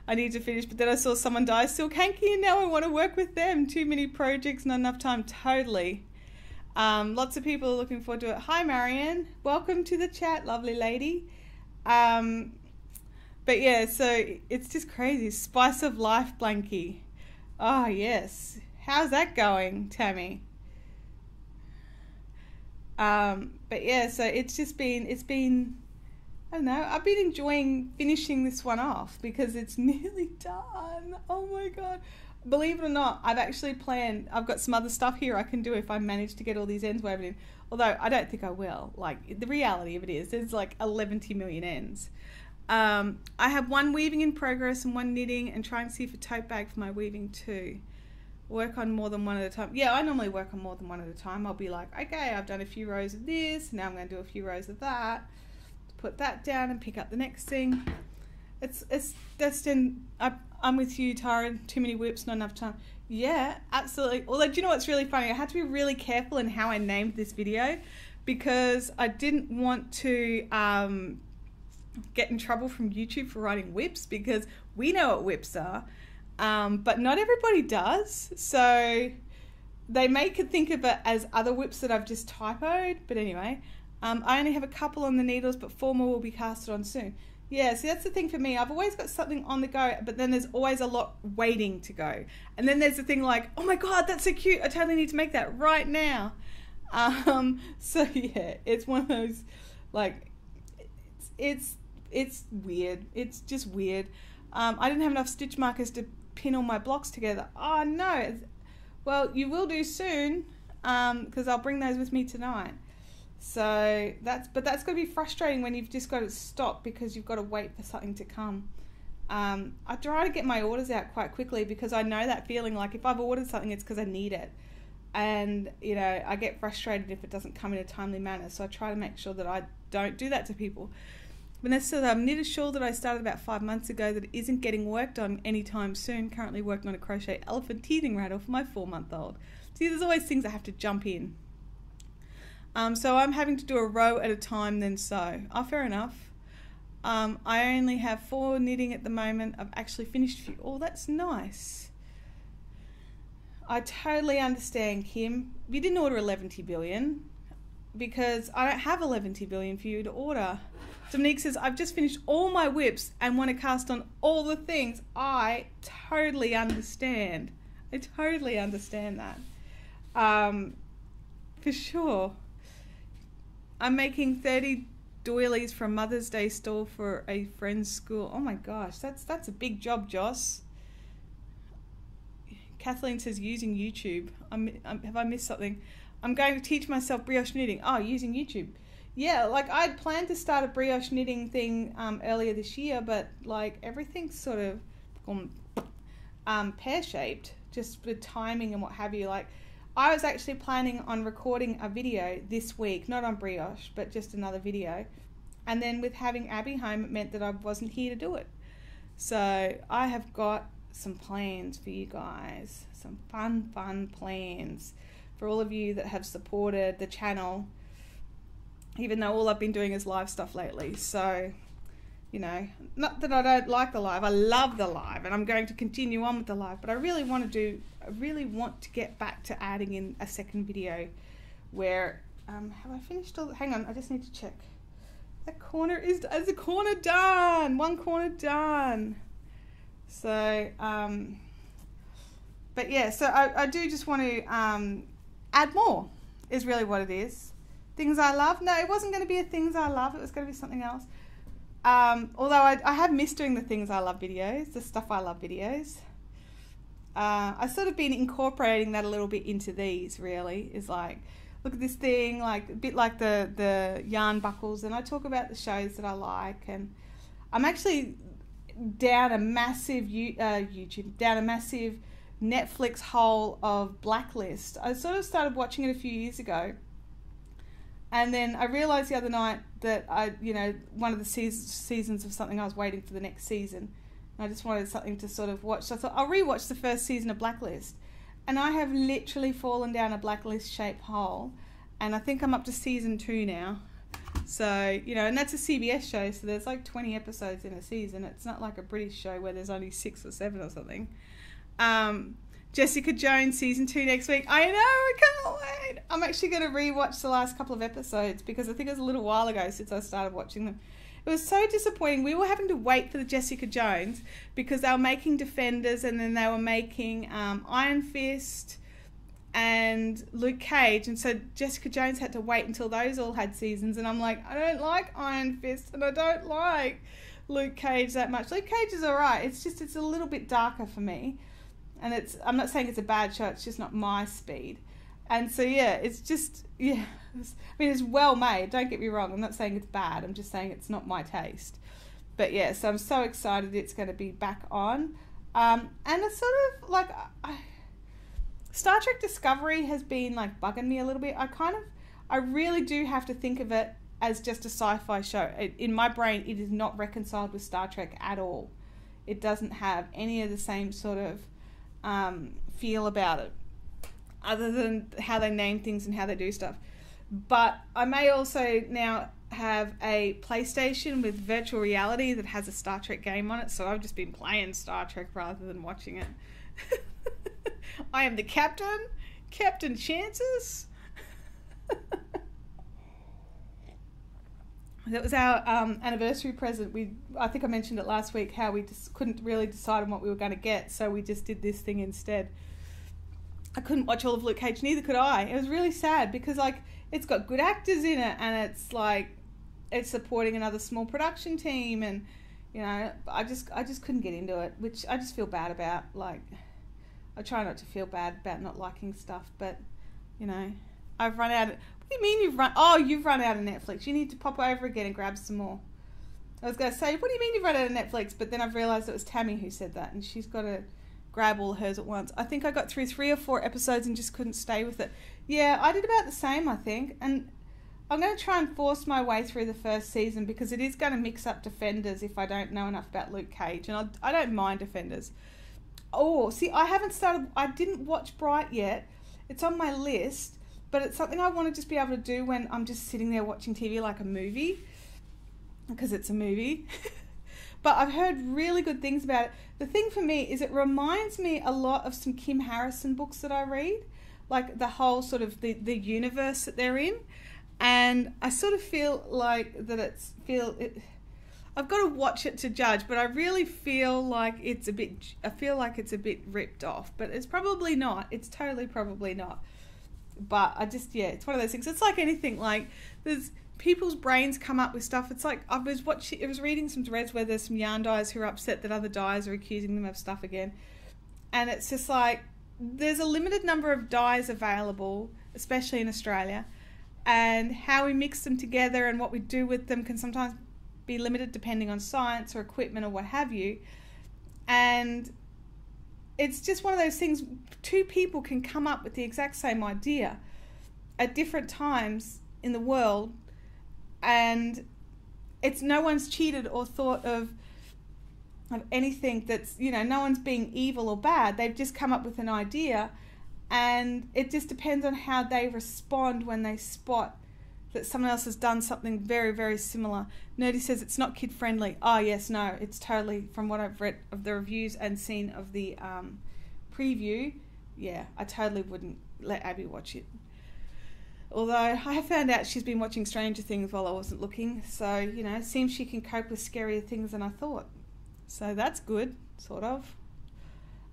I need to finish, but then I saw someone die silk hanky, and now I want to work with them. Too many projects, not enough time. Totally. Lots of people are looking forward to it. Hi, Marianne. Welcome to the chat, lovely lady. But yeah, so it's just crazy. Spice of life blankie. Oh, yes. How's that going, Tammy? But yeah, so it's been, I don't know, I've been enjoying finishing this one off because it's nearly done. Oh my God. Believe it or not, I've actually planned, I've got some other stuff here I can do if I manage to get all these ends woven in. Although I don't think I will. Like, the reality of it is there's like 11 million ends. I have one weaving in progress and one knitting, and trying to see if a tote bag for my weaving too. Work on more than one at a time. Yeah, I normally work on more than one at a time. I'll be like, okay, I've done a few rows of this, now I'm going to do a few rows of that. Put that down and pick up the next thing. I'm with you, Tara. Too many whips, not enough time. Yeah, absolutely. Although, do you know what's really funny? I had to be really careful in how I named this video because I didn't want to get in trouble from YouTube for writing whips, because we know what whips are, but not everybody does. So they make it think of it as other whips that I've just typoed. But anyway, I only have a couple on the needles, but 4 more will be casted on soon. Yeah, see, that's the thing for me. I've always got something on the go, but then there's always a lot waiting to go. And then there's the thing like, oh my God, that's so cute. I totally need to make that right now. So yeah, it's one of those, like, it's weird. It's just weird. I didn't have enough stitch markers to pin all my blocks together. Oh no. Well, you will do soon, because I'll bring those with me tonight. So that's going to be frustrating when you've just got it stopped because you've got to wait for something to come. I try to get my orders out quite quickly because I know that feeling, like if I've ordered something, it's because I need it. And, you know, I get frustrated if it doesn't come in a timely manner. So I try to make sure that I don't do that to people. Vanessa, knit a shawl that I started about 5 months ago that isn't getting worked on anytime soon. Currently working on a crochet elephant teething rattle for my 4-month-old. See, there's always things that have to jump in. So I'm having to do a row at a time then sew. Oh, fair enough. I only have 4 knitting at the moment. I've actually finished a few. Oh, that's nice. I totally understand, Kim. You didn't order 11 billion because I don't have 11 billion for you to order. Dominique says, I've just finished all my whips and want to cast on all the things. I totally understand. I totally understand that. For sure. I'm making 30 doilies for a Mother's Day stall for a friend's school. Oh my gosh, that's a big job, Joss. Kathleen says using YouTube. Have I missed something? I'm going to teach myself brioche knitting. Oh, using YouTube. Yeah, like I'd planned to start a brioche knitting thing earlier this year, but like everything's sort of gone pear-shaped, just the timing and what have you. Like I was actually planning on recording a video this week, not on brioche, but just another video. And then with having Abby home, it meant that I wasn't here to do it. So I have got some plans for you guys, some fun plans for all of you that have supported the channel, even though all I've been doing is live stuff lately. So, you know, not that I don't like the live, I love the live and I'm going to continue on with the live, but I really want to get back to adding in a second video where, have I finished all, hang on, I just need to check. That corner is the corner done, one corner done. So, but yeah, so I do just want to add more is really what it is. Things I love. No, it wasn't going to be a things I love. It was going to be something else. Although I have missed doing the things I love videos, the stuff I love videos. I've sort of been incorporating that a little bit into these, really. Is like, look at this thing, like a bit like the yarn buckles, and I talk about the shows that I like, and I'm actually down a massive Netflix hole of Blacklist. I sort of started watching it a few years ago, and then I realized the other night that one of the seasons of something, I was waiting for the next season. I just wanted something to sort of watch. So I thought I'll rewatch the first season of Blacklist, and I have literally fallen down a Blacklist shaped hole, and I think I'm up to season 2 now. So, and that's a CBS show, so there's like 20 episodes in a season. It's not like a British show where there's only 6 or 7 or something. Jessica Jones season 2 next week. I know, I can't wait. I'm actually going to rewatch the last couple of episodes because I think it was a little while ago since I started watching them. It was so disappointing. We were having to wait for the Jessica Jones because they were making Defenders, and then they were making Iron Fist and Luke Cage, and so Jessica Jones had to wait until those all had seasons, and I'm like, I don't like Iron Fist and I don't like Luke Cage that much. Luke Cage is alright, it's just, it's a little bit darker for me, and it's, I'm not saying it's a bad show, it's just not my speed. And so yeah, it's just, yeah, I mean, it's well made, don't get me wrong, I'm not saying it's bad, I'm just saying it's not my taste. But yeah, so I'm so excited it's going to be back on. And it's sort of like, Star Trek Discovery has been like bugging me a little bit. I really do have to think of it as just a sci-fi show. In my brain, it is not reconciled with Star Trek at all. It doesn't have any of the same sort of feel about it, other than how they name things and how they do stuff. But I may also now have a PlayStation with virtual reality that has a Star Trek game on it, so I've just been playing Star Trek rather than watching it. I am the captain, Captain Chances. That was our anniversary present. I think I mentioned it last week, how we just couldn't really decide on what we were going to get, so we just did this thing instead. I couldn't watch all of Luke Cage, neither could I. It was really sad because like it's got good actors in it, and it's like it's supporting another small production team, and you know, I just couldn't get into it, which I just feel bad about. Like, I try not to feel bad about not liking stuff, but you know, I've run out of, what do you mean you've run out of Netflix? You need to pop over again and grab some more. I was going to say, what do you mean you've run out of Netflix? But then I've realised it was Tammy who said that, and she's got to grab all hers at once. I think I got through 3 or 4 episodes and just couldn't stay with it. Yeah, I did about the same, I think, and I'm going to try and force my way through the first season because it is going to mix up Defenders if I don't know enough about Luke Cage, and I don't mind Defenders. Oh, see, I didn't watch Bright yet. It's on my list, but it's something I want to just be able to do when I'm just sitting there watching TV like a movie, because it's a movie. But I've heard really good things about it. The thing for me is it reminds me a lot of some Kim Harrison books that I read, like the whole sort of the universe that they're in. And I sort of feel like that I've got to watch it to judge, but I really feel like it's a bit ripped off, but it's probably not. It's totally probably not. But it's one of those things. It's like anything, like there's people's brains come up with stuff. It's like I was reading some threads where there's some yarn dyers who are upset that other dyers are accusing them of stuff again. And it's just like, there's a limited number of dyes available, especially in Australia, and how we mix them together and what we do with them can sometimes be limited depending on science or equipment or what have you. And it's just one of those things, 2 people can come up with the exact same idea at different times in the world, and it's no one's cheated or thought of anything that's, you know, no one's being evil or bad. They've just come up with an idea, and it just depends on how they respond when they spot that someone else has done something very, very similar. Nerdy says it's not kid friendly. Oh yes, no, it's totally, from what I've read of the reviews and seen of the preview, yeah, I totally wouldn't let Abby watch it. Although I have found out she's been watching Stranger Things while I wasn't looking, so, you know, it seems she can cope with scarier things than I thought. So that's good, sort of.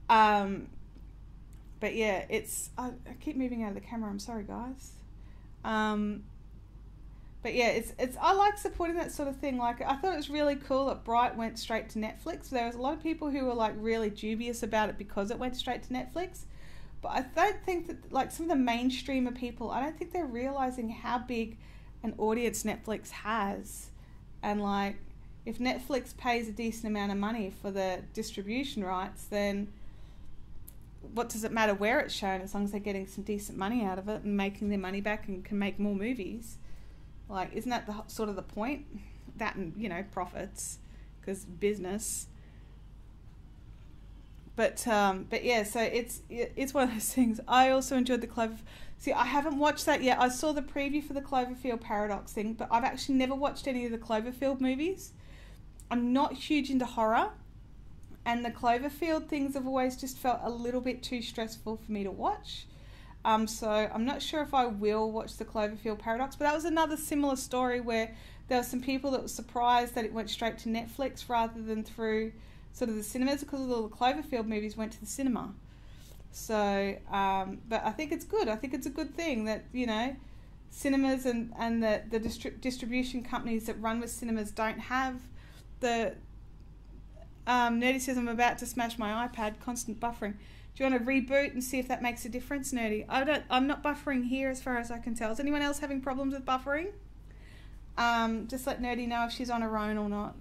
But yeah, I keep moving out of the camera, I'm sorry guys. But yeah, I like supporting that sort of thing. Like, I thought it was really cool that Bright went straight to Netflix. There was a lot of people who were like really dubious about it because it went straight to Netflix. But I don't think that, like, some of the mainstreamer people, I don't think they're realizing how big an audience Netflix has. And like, if Netflix pays a decent amount of money for the distribution rights, then what does it matter where it's shown, as long as they're getting some decent money out of it and making their money back and can make more movies? Like, isn't that sort of the point? That and, you know, profits, because business. But yeah, so it's one of those things. I also enjoyed the Clover. See, I haven't watched that yet. I saw the preview for the Cloverfield Paradox thing, but I've actually never watched any of the Cloverfield movies. I'm not huge into horror, And the Cloverfield things have always just felt a little bit too stressful for me to watch. So I'm not sure if I will watch the Cloverfield Paradox, but that was another similar story where there were some people that were surprised that it went straight to Netflix rather than through sort of the cinemas, because all the Cloverfield movies went to the cinema. So, but I think it's good. I think it's a good thing that, you know, cinemas and the distribution companies that run with cinemas don't have the... Nerdy says, I'm about to smash my iPad, constant buffering. Do you want to reboot and see if that makes a difference, Nerdy? I'm not buffering here as far as I can tell. Is anyone else having problems with buffering? Just let Nerdy know if she's on her own or not.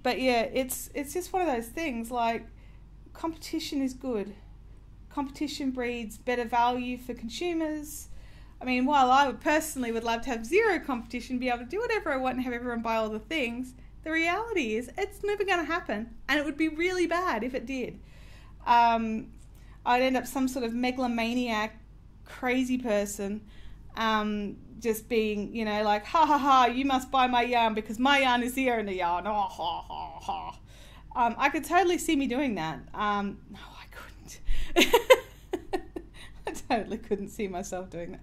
But yeah, it's just one of those things, like, competition is good. Competition breeds better value for consumers. I mean, while I personally would love to have zero competition, be able to do whatever I want and have everyone buy all the things, the reality is it's never going to happen, and it would be really bad if it did. I'd end up some sort of megalomaniac, crazy person, just being, you know, like, ha ha ha, you must buy my yarn because my yarn is the only yarn. Oh, ha ha ha. I could totally see me doing that. No, I couldn't. I totally couldn't see myself doing that.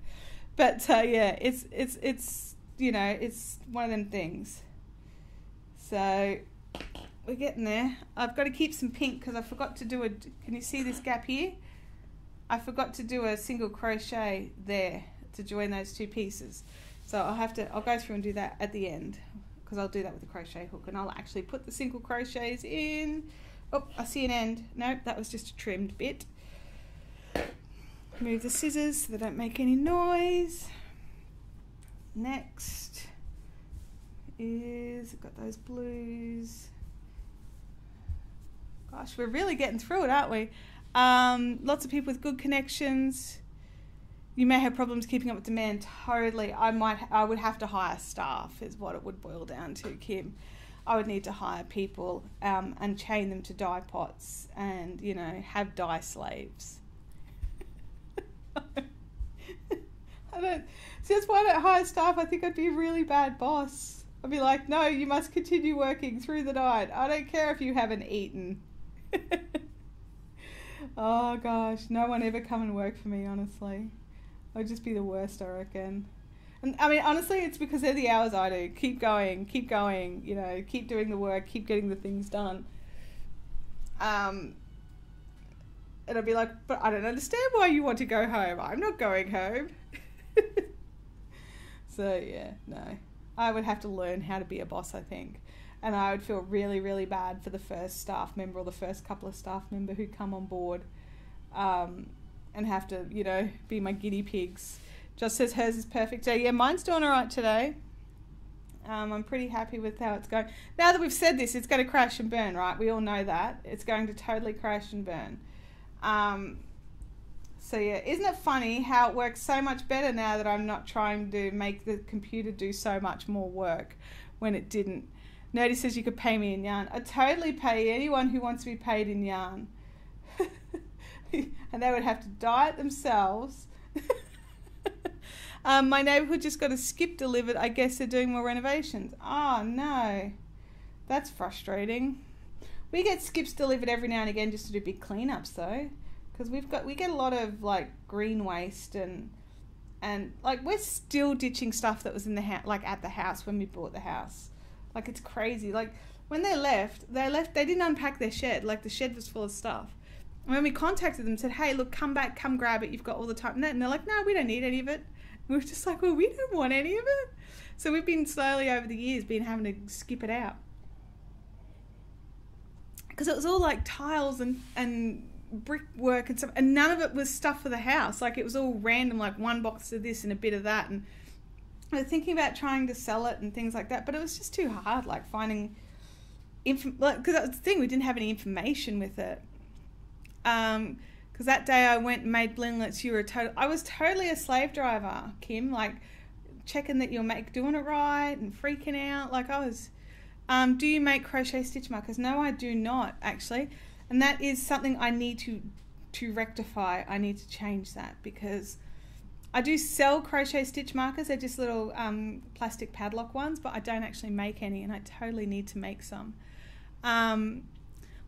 But yeah, it's you know, it's one of them things. So we're getting there. I've got to keep some pink because I forgot to do can you see this gap here? I forgot to do a single crochet there to join those two pieces. So I'll go through and do that at the end, because I'll do that with the crochet hook, and I'll actually put the single crochets in. Oh, I see an end. Nope, that was just a trimmed bit. Move the scissors so they don't make any noise. Next is, I've got those blues. Gosh, we're really getting through it, aren't we? Lots of people with good connections. You may have problems keeping up with demand. Totally. I would have to hire staff is what it would boil down to, Kim. I would need to hire people and chain them to dye pots and, you know, have dye slaves. See, that's why I don't hire staff. I think I'd be a really bad boss. I'd be like, no, you must continue working through the night. I don't care if you haven't eaten. Oh gosh, no one ever come and work for me, honestly. I'd just be the worst, I reckon. And I mean, honestly, it's because they're the hours I do. Keep going, you know, keep doing the work, keep getting the things done. And I'd be like, but I don't understand why you want to go home. I'm not going home. So yeah, no. I would have to learn how to be a boss, I think. And I would feel really, really bad for the first staff member or the first couple of staff member who come on board and have to, you know, be my guinea pigs. Josh says hers is perfect. So yeah, mine's doing all right today. I'm pretty happy with how it's going. Now that we've said this, it's going to crash and burn, right? We all know that. It's going to totally crash and burn. So yeah, isn't it funny how it works so much better now that I'm not trying to make the computer do so much more work when it didn't? Nerdy says you could pay me in yarn. I'd totally pay anyone who wants to be paid in yarn. And they would have to dye it themselves. My neighbourhood just got a skip delivered. I guess they're doing more renovations. Oh no, that's frustrating. We get skips delivered every now and again just to do big cleanups though, because we get a lot of like green waste and like we're still ditching stuff that was in the house, like at the house when we bought the house. Like it's crazy. Like when they left, they didn't unpack their shed. Like the shed was full of stuff. And when we contacted them, said, hey, look, come back, come grab it. You've got all the time. And they're like, no, we don't need any of it. And we were just like, well, we don't want any of it. So we've been slowly over the years having to skip it out. Because it was all like tiles and brickwork and stuff. And none of it was stuff for the house. Like it was all random, like one box of this and a bit of that. And I was thinking about trying to sell it and things like that. But it was just too hard, like finding... because that was the thing, we didn't have any information with it. Because that day I went and made blinglets, I was totally a slave driver, Kim, like checking that you're doing it right and freaking out. Like I was, do you make crochet stitch markers? No, I do not actually. And that is something I need to rectify. I need to change that because I do sell crochet stitch markers. They're just little plastic padlock ones, but I don't actually make any, and I totally need to make some.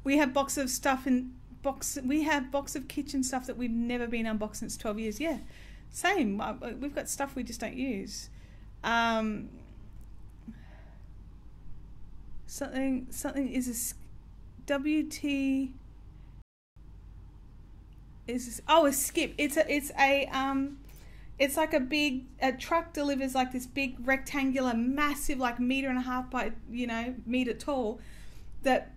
We have box of stuff we have box of kitchen stuff that we've never been unboxed since 12 years. Yeah, same. We've got stuff we just don't use. Something is a WT is a skip. It's like a truck delivers like this big rectangular, massive, like 1.5 by meter tall, that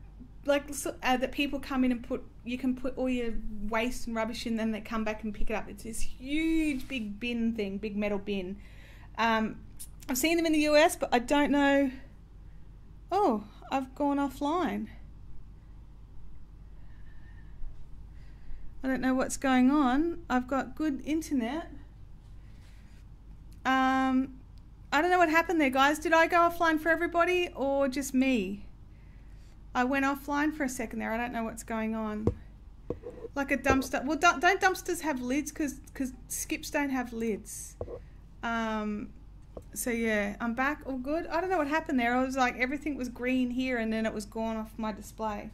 that people come in and you can put all your waste and rubbish in, then they come back and pick it up. It's this huge big bin thing, big metal bin. I've seen them in the US, but I don't know. Oh, I've gone offline. I don't know what's going on. I've got good internet. I don't know what happened there, guys. Did I go offline for everybody or just me? I went offline for a second there. I don't know what's going on. Like a dumpster. Well, don't dumpsters have lids? Because skips don't have lids. So yeah, I'm back. All good. I don't know what happened there. I was like, everything was green here and then it was gone off my display.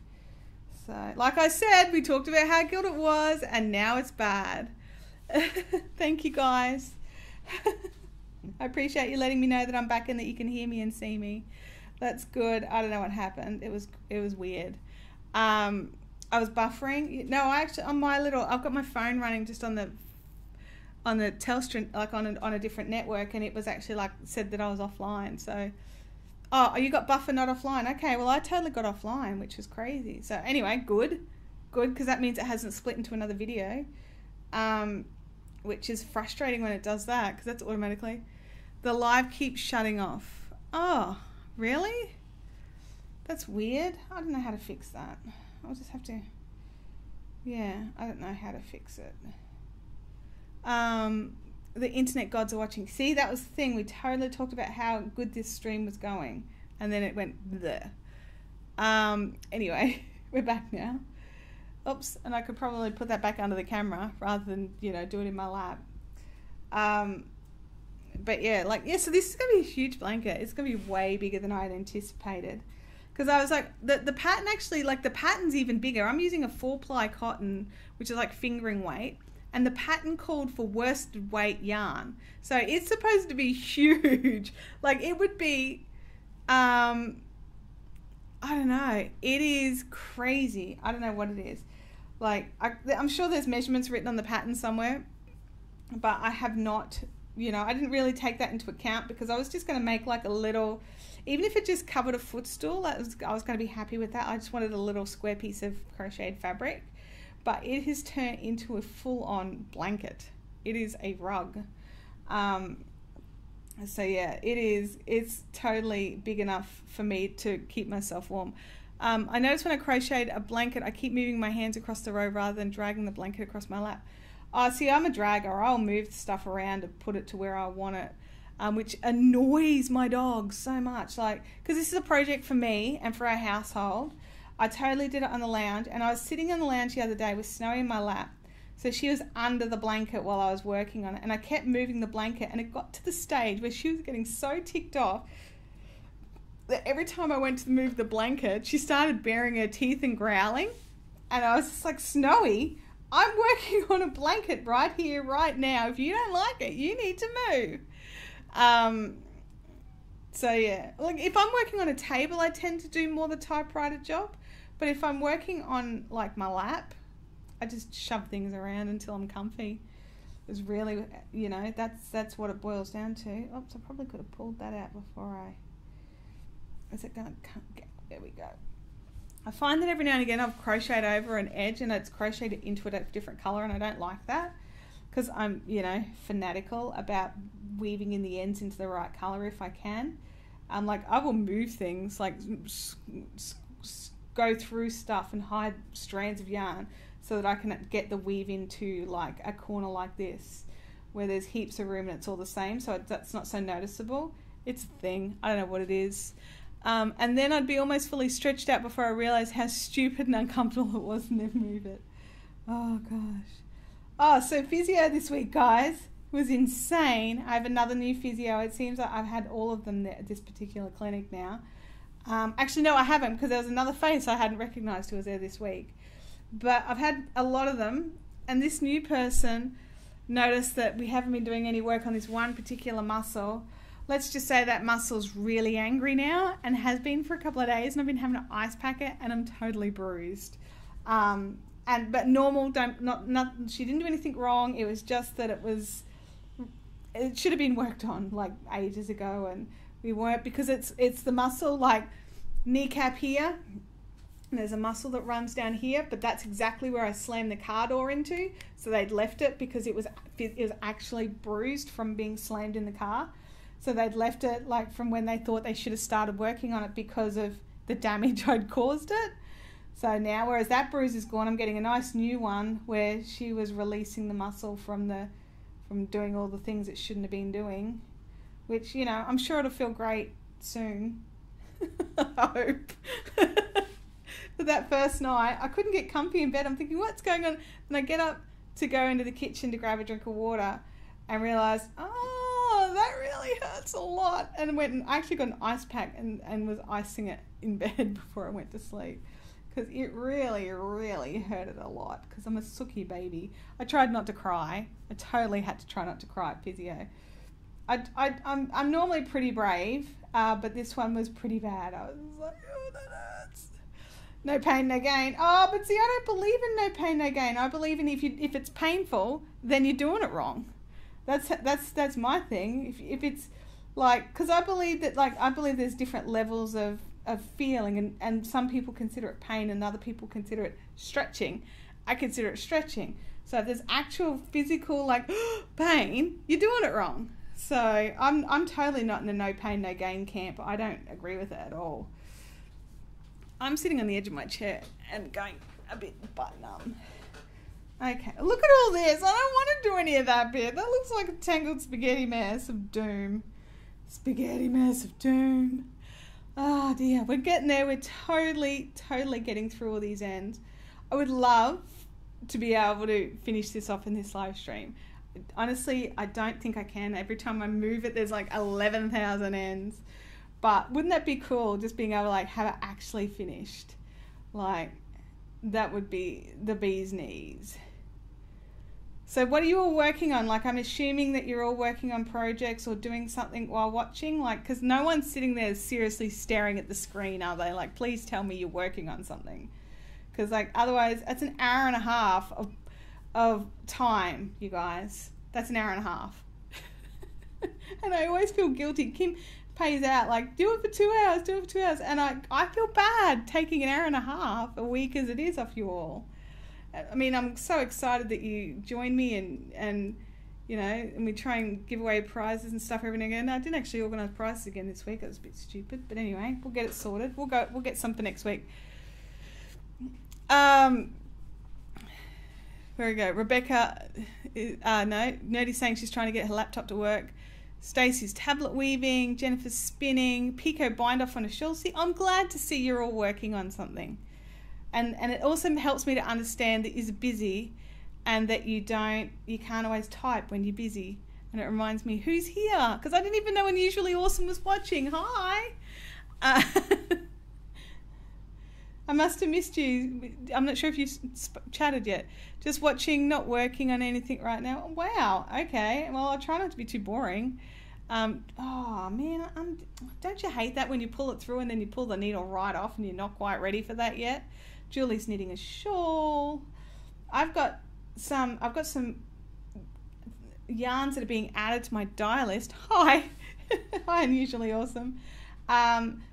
So, like I said, we talked about how good it was and now it's bad. Thank you, guys. I appreciate you letting me know that I'm back and that you can hear me and see me. That's good. I don't know what happened. It was weird. I was buffering. No, I actually I've got my phone running just on the Telstra, like on a different network, and it was actually like said that I was offline. So, oh, you got buffer not offline. Okay, well I totally got offline, which was crazy. So anyway, good, because that means it hasn't split into another video. Which is frustrating when it does that, because that's automatically. The live keeps shutting off. Oh, really? That's weird. I don't know how to fix that. I'll just have to, yeah, I don't know how to fix it. The internet gods are watching. See, that was the thing. We totally talked about how good this stream was going, and then it went bleh. Anyway, we're back now. Oops, and I could probably put that back under the camera rather than, do it in my lap. But yeah, so this is going to be a huge blanket. It's going to be way bigger than I had anticipated. Because I was like, the pattern actually, the pattern's even bigger. I'm using a 4-ply cotton, which is like fingering weight. And the pattern called for worsted weight yarn. So it's supposed to be huge. It would be, I don't know. It is crazy. I don't know what it is. I'm sure there's measurements written on the pattern somewhere, but I have not, I didn't really take that into account because I was just going to make a little, even if it just covered a footstool, I was going to be happy with that. I just wanted a little square piece of crocheted fabric, but it has turned into a full-on blanket. It is a rug. So yeah, it's totally big enough for me to keep myself warm. I noticed when I crocheted a blanket, I keep moving my hands across the row rather than dragging the blanket across my lap. See, I'm a dragger. I'll move the stuff around and put it to where I want it, which annoys my dog so much. Because this is a project for me and for our household. I totally did it on the lounge, and I was sitting on the lounge the other day with Snowy in my lap. So she was under the blanket while I was working on it, and I kept moving the blanket, and it got to the stage where she was getting so ticked off that every time I went to move the blanket, she started baring her teeth and growling. And I was just like, Snowy, I'm working on a blanket right here, right now. If you don't like it, you need to move. So yeah, if I'm working on a table, I tend to do more the typewriter job. But if I'm working on my lap, I just shove things around until I'm comfy. It's really, that's what it boils down to. Oops, I probably could have pulled that out before I... Is it going to come? There we go. I find that every now and again I've crocheted over an edge and it's crocheted into a different colour, and I don't like that because I'm, fanatical about weaving in the ends into the right colour if I can. I will move things, go through stuff and hide strands of yarn so that I can get the weave into a corner like this where there's heaps of room and it's all the same, so that's not so noticeable. It's a thing. I don't know what it is. And then I'd be almost fully stretched out before I realised how stupid and uncomfortable it was and then move it. Oh, gosh. Oh, so physio this week, guys. was insane. I have another new physio. It seems like I've had all of them there at this particular clinic now. Actually, no, I haven't, because there was another face I hadn't recognised who was there this week. But I've had a lot of them, and this new person noticed that we haven't been doing any work on this one particular muscle. Let's just say that muscle's really angry now and has been for a couple of days, and I've been having to ice pack it, and I'm totally bruised. But normal, she didn't do anything wrong. It was just that it should have been worked on like ages ago, and we weren't, because it's the muscle like kneecap here. And there's a muscle that runs down here, but that's exactly where I slammed the car door into. So they'd left it because it was actually bruised from being slammed in the car. So they'd left it like from when they thought they should have started working on it because of the damage I'd caused it. So now, whereas that bruise is gone, I'm getting a nice new one where she was releasing the muscle from doing all the things it shouldn't have been doing, which, you know, I'm sure it'll feel great soon. I hope. But that first night, I couldn't get comfy in bed. I'm thinking, what's going on? And I get up to go into the kitchen to grab a drink of water and realised, oh, that really hurts a lot. And I actually got an ice pack and was icing it in bed before I went to sleep, because it really, really hurted a lot, because I'm a sooky baby. I tried not to cry. I totally had to try not to cry at physio. I'm normally pretty brave, but this one was pretty bad. I was like, oh, that hurts. No pain, no gain. Oh, but see, I don't believe in no pain, no gain. I believe in if it's painful, then you're doing it wrong. That's my thing. If it's like, because I believe there's different levels of feeling, and some people consider it pain and other people consider it stretching. I consider it stretching. So if there's actual physical like pain, you're doing it wrong. So I'm totally not in the no pain, no gain camp. I don't agree with it at all. I'm sitting on the edge of my chair and going a bit butt numb. Okay, look at all this. I don't want to do any of that bit. That looks like a tangled spaghetti mess of doom. Spaghetti mess of doom. Oh dear, we're getting there. We're totally getting through all these ends. I would love to be able to finish this off in this live stream. Honestly, I don't think I can. Every time I move it, there's like 11,000 ends. But wouldn't that be cool, just being able to like have it actually finished? Like, that would be the bee's knees. So what are you all working on? Like, I'm assuming that you're all working on projects or doing something while watching, like, because no one's sitting there seriously staring at the screen, are they? Like, please tell me you're working on something. Because, like, otherwise, that's an hour and a half of time, you guys. That's an hour and a half. And I always feel guilty. Kim pays out, like, do it for 2 hours, do it for 2 hours. And I feel bad taking an hour and a half a week as it is off you all. I mean, I'm so excited that you join me and you know, and we try and give away prizes and stuff every now and again. I didn't actually organise prizes again this week. It was a bit stupid. But anyway, we'll get it sorted. We'll get some for next week. There we go. Rebecca, Nerdy's saying she's trying to get her laptop to work. Stacey's tablet weaving. Jennifer's spinning. Pico bind off on a shawl. See, I'm glad to see you're all working on something. And it also helps me to understand that you're busy and that you can't always type when you're busy. And it reminds me, who's here? Because I didn't even know Unusually Awesome was watching. Hi. I must have missed you. I'm not sure if you've chatted yet. Just watching, not working on anything right now. Wow. Okay. Well, I'll try not to be too boring. Oh, man. Don't you hate that when you pull it through and then you pull the needle right off and you're not quite ready for that yet? Julie's knitting a shawl. I've got some yarns that are being added to my dye list. Hi. Hi, Unusually Awesome.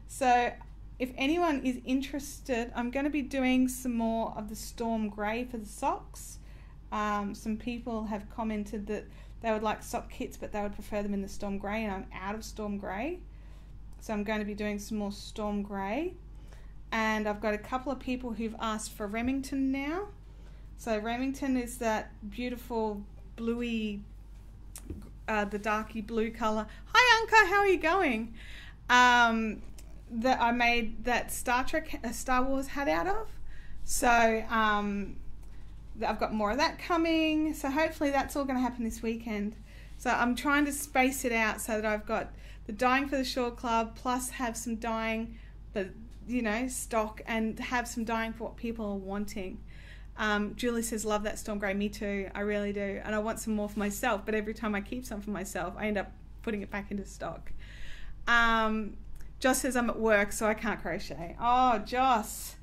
So if anyone is interested, I'm going to be doing some more of the Storm Grey for the socks. Some people have commented that they would like sock kits, but they would prefer them in the Storm Grey, and I'm out of Storm Grey. So I'm going to be doing some more Storm Grey. And I've got a couple of people who've asked for Remington now. So Remington is that beautiful bluey, the darky blue colour. Hi, Anka, how are you going? That I made that Star Wars hat out of. So I've got more of that coming. So hopefully that's all going to happen this weekend. So I'm trying to space it out so that I've got the dyeing for the Shawl Club plus have some dyeing for, you know, stock, and have some dyeing for what people are wanting. Julie says, love that storm grey. Me too. I really do. And I want some more for myself, but every time I keep some for myself, I end up putting it back into stock. Joss says, I'm at work, so I can't crochet. Oh, Joss,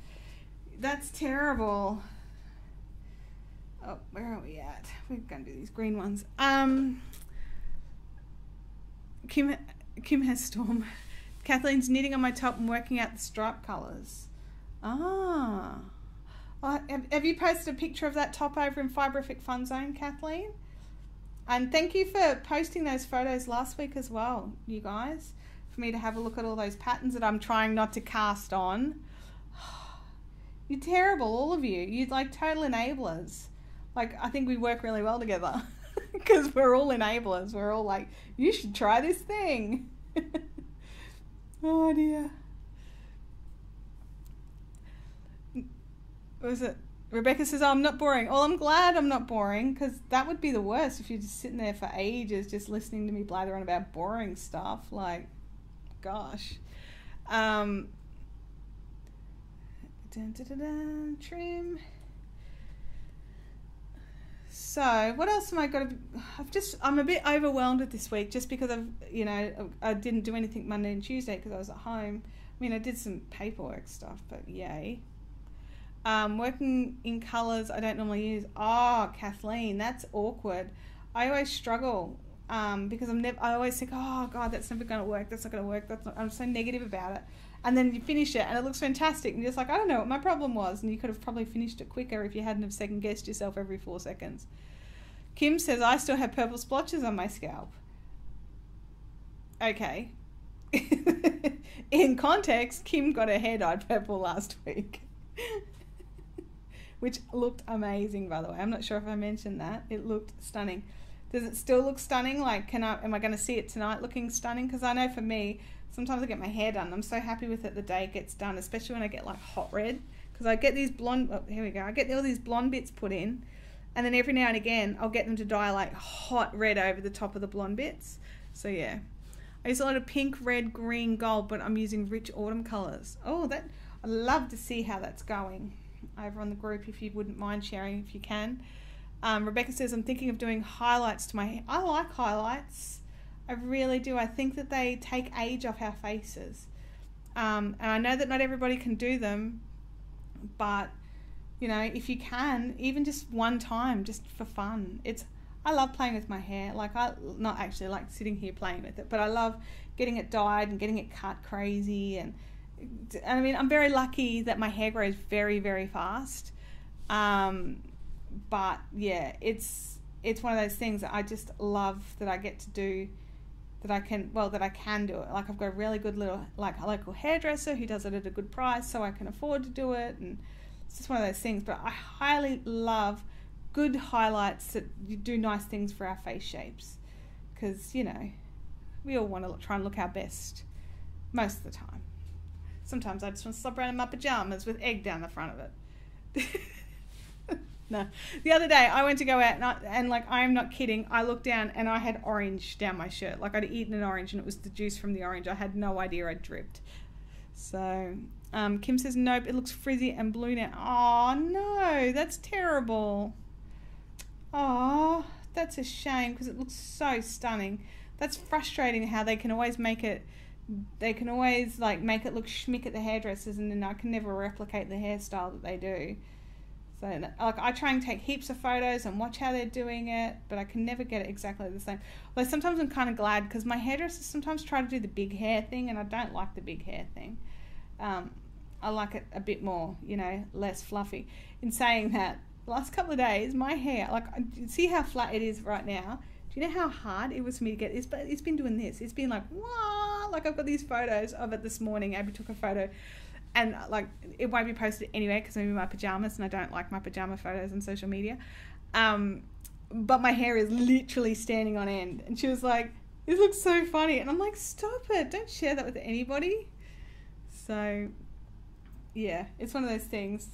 that's terrible. Oh, where are we at? We're going to do these green ones. Kim has storm. Kathleen's knitting on my top and working out the stripe colours. Ah. Oh, have you posted a picture of that top over in Fiberific Fun Zone, Kathleen? And thank you for posting those photos last week as well, you guys, for me to have a look at all those patterns that I'm trying not to cast on. You're terrible, all of you. You're like total enablers. Like, I think we work really well together because we're all enablers. We're all like, you should try this thing. Oh dear. What was it? Rebecca says, oh, I'm not boring. Well, I'm glad I'm not boring, because that would be the worst if you're just sitting there for ages just listening to me blather on about boring stuff. Like, gosh. Trim. So, what else am I got to... I'm a bit overwhelmed with this week just because I didn't do anything Monday and Tuesday because I was at home. I mean, I did some paperwork stuff, but yay. Working in colours I don't normally use. Oh, Kathleen, that's awkward. I always struggle because I always think, oh God, that's never going to work. That's not going to work. I'm so negative about it. And then you finish it and it looks fantastic. And you're just like, I don't know what my problem was. And you could have probably finished it quicker if you hadn't have second guessed yourself every 4 seconds. Kim says, I still have purple splotches on my scalp. Okay. In context, Kim got her hair dyed purple last week. Which looked amazing, by the way. I'm not sure if I mentioned that. It looked stunning. Does it still look stunning? Like, am I going to see it tonight looking stunning? Because I know for me, sometimes I get my hair done. I'm so happy with it the day it gets done, especially when I get like hot red. Because I get these blonde, oh, here we go. I get all these blonde bits put in. And then every now and again, I'll get them to dye like hot red over the top of the blonde bits. So yeah. I use a lot of pink, red, green, gold, but I'm using rich autumn colours. Oh, I'd love to see how that's going over on the group, if you wouldn't mind sharing, if you can. Rebecca says, I'm thinking of doing highlights to my hair. I like highlights. I really do. I think that they take age off our faces. And I know that not everybody can do them, but, you know, if you can, even just one time, just for fun. I love playing with my hair. Like, I not actually like sitting here playing with it, but I love getting it dyed and getting it cut crazy. And I mean, I'm very lucky that my hair grows very, very fast. But yeah, it's one of those things that I just love that I get to do, that I can do it. Like, I've got a really good little, like, a local hairdresser who does it at a good price, so I can afford to do it. And it's just one of those things. But I highly love good highlights that you do nice things for our face shapes, because, you know, we all want to try and look our best most of the time. Sometimes I just want to slop around in my pajamas with egg down the front of it. No. The other day I went to go out and like, I'm not kidding, I looked down and I had orange down my shirt. Like, I'd eaten an orange and it was the juice from the orange. I had no idea I'd dripped. So Kim says, nope, it looks frizzy and blue now. Oh no, that's terrible. Oh, that's a shame, because it looks so stunning. That's frustrating how they can always make it look schmick at the hairdressers, and then I can never replicate the hairstyle that they do. So, like, I try and take heaps of photos and watch how they're doing it, but I can never get it exactly the same. Although sometimes I'm kind of glad, because my hairdressers sometimes try to do the big hair thing, and I don't like the big hair thing. I like it a bit more, you know, less fluffy. In saying that, the last couple of days, my hair, like, see how flat it is right now? Do you know how hard it was for me to get this? But it's been doing this. It's been like, wow, like, I've got these photos of it this morning. Abby took a photo. And, like, it won't be posted anyway because I'm in my pajamas and I don't like my pajama photos on social media. But my hair is literally standing on end. And she was like, this looks so funny. And I'm like, stop it. Don't share that with anybody. So, yeah, it's one of those things.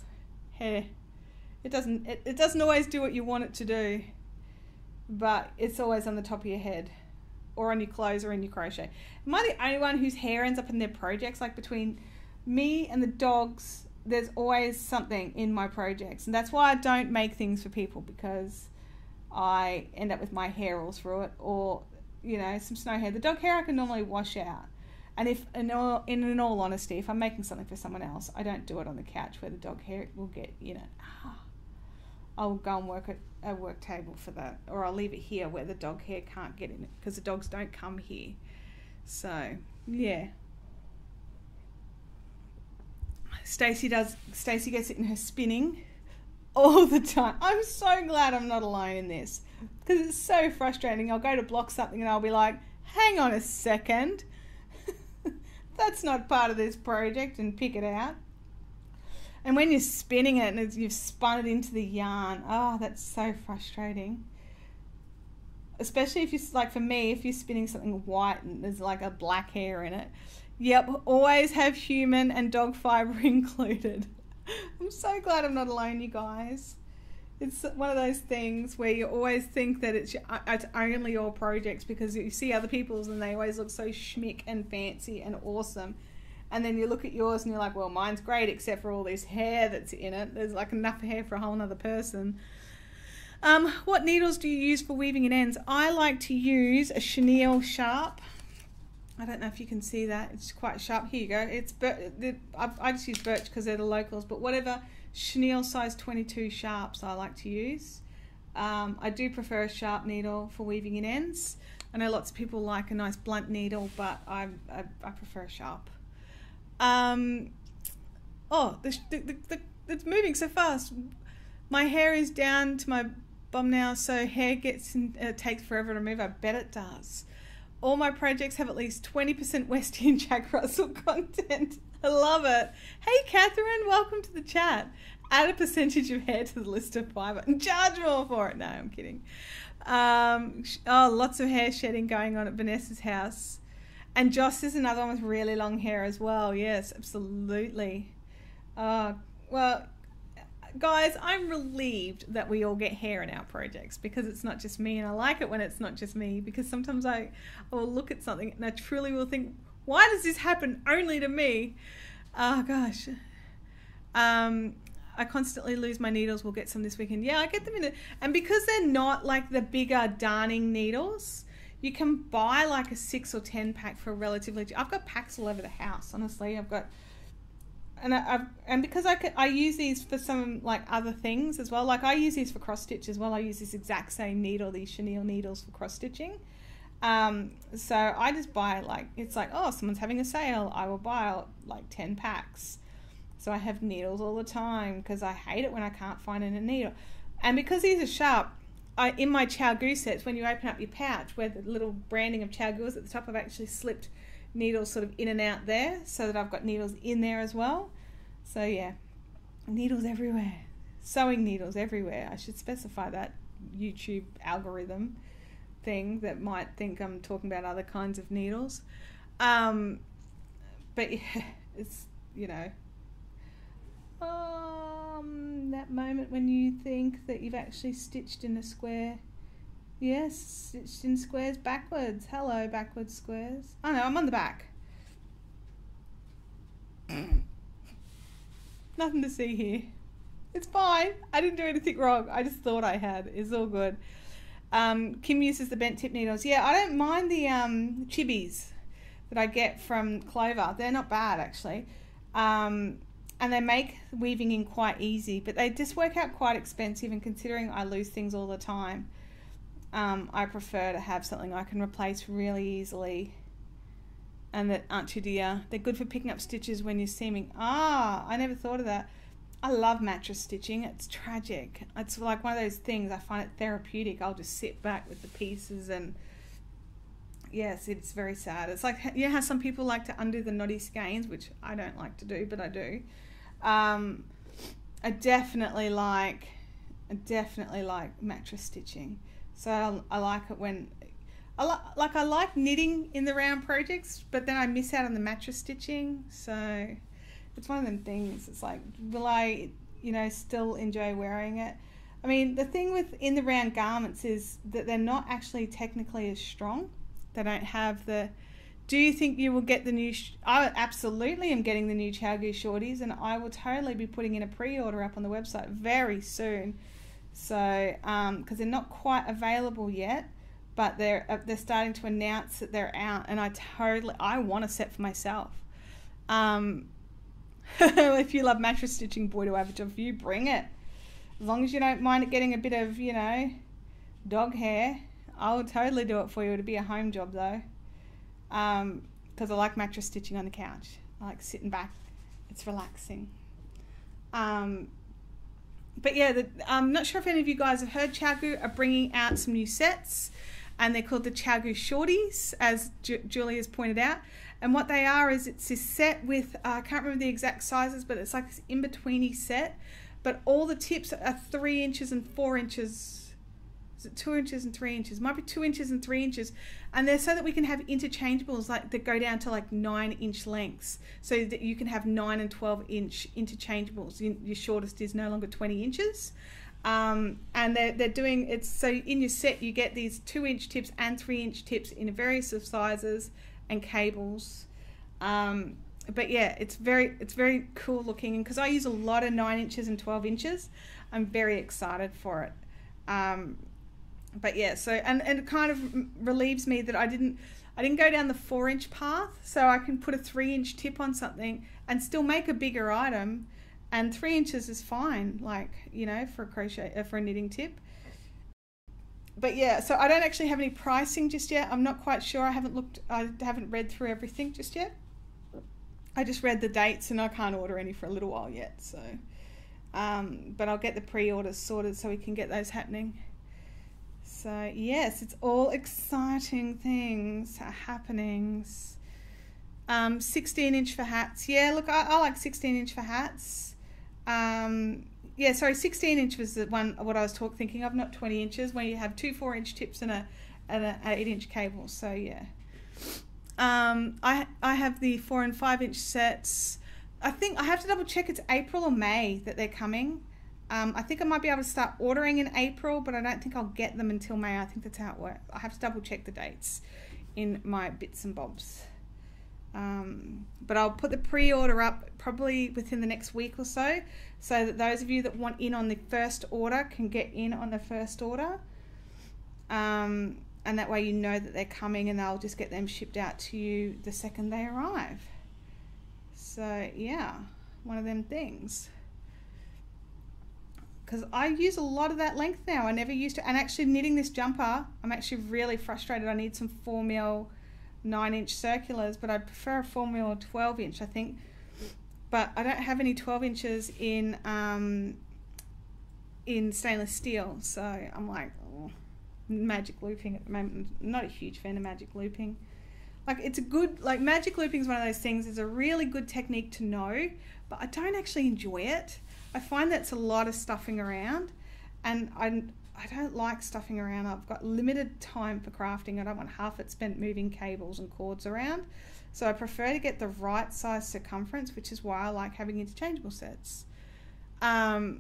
Hair. It doesn't always do what you want it to do. but it's always on the top of your head or on your clothes or in your crochet. Am I the only one whose hair ends up in their projects? Like between me and the dogs, there's always something in my projects. And that's why I don't make things for people, because I end up with my hair all through it, or, you know, some snow hair. The dog hair I can normally wash out. And if, in all honesty, if I'm making something for someone else, I don't do it on the couch where the dog hair will get, you know, I'll go and work at a work table for that, or I'll leave it here where the dog hair can't get in it, because the dogs don't come here. So yeah, Stacey gets it in her spinning all the time. I'm so glad I'm not alone in this, because it's so frustrating. I'll go to block something and I'll be like, hang on a second, that's not part of this project, and pick it out. And when you're spinning it and you've spun it into the yarn, oh, that's so frustrating. Especially if you, like for me, if you're spinning something white and there's like a black hair in it. Yep, always have human and dog fibre included. I'm so glad I'm not alone, you guys. It's one of those things where you always think that it's only your projects, because you see other people's and they always look so schmick and fancy and awesome. And then you look at yours and you're like, well, mine's great except for all this hair that's in it. There's like enough hair for a whole nother person. What needles do you use for weaving in ends? I like to use a chenille sharp. I don't know if you can see that. It's quite sharp. Here you go. It's I just use birch because they're the locals, but whatever chenille size 22 sharps I like to use. I do prefer a sharp needle for weaving in ends. I know lots of people like a nice blunt needle, but I prefer a sharp. Oh, it's moving so fast. My hair is down to my bum now, so hair takes forever to move. I bet it does. All my projects have at least 20% Westie and Jack Russell content. I love it. Hey, Catherine, welcome to the chat. Add a percentage of hair to the list of fibre and charge more for it. No, I'm kidding. Oh, lots of hair shedding going on at Vanessa's house. And Joss is another one with really long hair as well. Yes, absolutely. Well, guys, I'm relieved that we all get hair in our projects, because it's not just me, and I like it when it's not just me, because sometimes I will look at something and I truly will think, why does this happen only to me? Oh, gosh. I constantly lose my needles. We'll get some this weekend. Yeah, I get them in it. And because they're not like the bigger darning needles, you can buy like a 6 or 10 pack for relatively cheap. I've got packs all over the house, honestly. I've got, and because I use these for some like other things as well. Like I use these for cross stitch as well. I use this exact same needle, these chenille needles, for cross stitching. So I just buy, like, it's like, oh, someone's having a sale, I will buy like 10 packs. So I have needles all the time, because I hate it when I can't find a needle. And because these are sharp, in my Chow Goo sets, when you open up your pouch where the little branding of Chow Goo is at the top, I've actually slipped needles sort of in and out there, so that I've got needles in there as well. So yeah, needles everywhere. Sewing needles everywhere. I should specify that YouTube algorithm thing that might think I'm talking about other kinds of needles. But yeah, it's, you know, that moment when you think that you've actually stitched in a square. Yes, stitched in squares backwards. Hello, backwards squares. Oh no, I'm on the back. Nothing to see here. It's fine. I didn't do anything wrong. I just thought I had. It's all good. Kim uses the bent tip needles. Yeah, I don't mind the chibis that I get from Clover. They're not bad, actually. And they make weaving in quite easy, but they just work out quite expensive, and considering I lose things all the time, I prefer to have something I can replace really easily and that aren't too dear. They're good for picking up stitches when you're seaming. Ah, I never thought of that. I love mattress stitching. It's tragic. It's like one of those things, I find it therapeutic. I'll just sit back with the pieces, and yes, it's very sad. It's like, you know how some people like to undo the knotty skeins, which I don't like to do, but I do. I definitely like mattress stitching. So I like it when I like knitting in the round projects, but then I miss out on the mattress stitching. So it's one of them things. It's like, will I, you know, still enjoy wearing it? I mean, the thing with in the round garments is that they're not actually technically as strong. They don't have the... Do you think you will get the new... I absolutely am getting the new ChiaoGoo shorties, and I will totally be putting in a pre-order up on the website very soon. So, because they're not quite available yet, but they're starting to announce that they're out, and I want a set for myself. If you love mattress stitching, boy, do I have a job for you. Bring it. As long as you don't mind it getting a bit of, you know, dog hair, I will totally do it for you. It'll be a home job though, because I like mattress stitching on the couch. I like sitting back. It's relaxing. But yeah, I'm not sure if any of you guys have heard ChiaoGoo are bringing out some new sets, and they're called the ChiaoGoo Shorties, as Julie has pointed out. And what they are is it's this set with, I can't remember the exact sizes, but it's like this in-betweeny set. But all the tips are 3 inches and 4 inches. Is it 2 inches and 3 inches? Might be 2 inches and 3 inches. And they're so that we can have interchangeables like that go down to like 9-inch lengths. So that you can have 9 and 12-inch interchangeables. Your shortest is no longer 20 inches. And they're doing it, so in your set you get these 2-inch tips and 3-inch tips in various of sizes and cables. But yeah, it's very cool looking, and because I use a lot of 9 inches and 12 inches, I'm very excited for it. But yeah, so and it kind of relieves me that I didn't go down the 4-inch path, so I can put a 3-inch tip on something and still make a bigger item, and 3 inches is fine, like, you know, for a crochet for a knitting tip. But yeah, so I don't actually have any pricing just yet. I'm not quite sure. I haven't read through everything just yet. I just read the dates, and I can't order any for a little while yet. So, but I'll get the pre-orders sorted so we can get those happening. So yes, it's all exciting things, happenings. 16-inch for hats. Yeah, look, I like 16-inch for hats. Yeah, sorry, 16-inch was the one what I was thinking of, not 20 inches, where you have 2 4-inch tips and an 8-inch cable. So yeah. I have the 4 and 5-inch sets. I think I have to double check it's April or May that they're coming. I think I might be able to start ordering in April, but I don't think I'll get them until May. I think that's how it works. I have to double check the dates in my bits and bobs. But I'll put the pre-order up probably within the next week or so that those of you that want in on the first order can get in on the first order. And that way you know that they're coming, and they'll just get them shipped out to you the second they arrive. So yeah, one of them things. Because I use a lot of that length now. I never used to. And actually knitting this jumper, I'm actually really frustrated. I need some 4mm 9-inch circulars, but I prefer a 4mm 12-inch, I think. But I don't have any 12 inches in stainless steel, so I'm like, oh, magic looping at the moment. I'm not a huge fan of magic looping. Like, it's a good, like, magic looping is one of those things. It's a really good technique to know, but I don't actually enjoy it. I find that's a lot of stuffing around, and I don't like stuffing around. I've got limited time for crafting. I don't want half it spent moving cables and cords around. So I prefer to get the right size circumference, which is why I like having interchangeable sets. That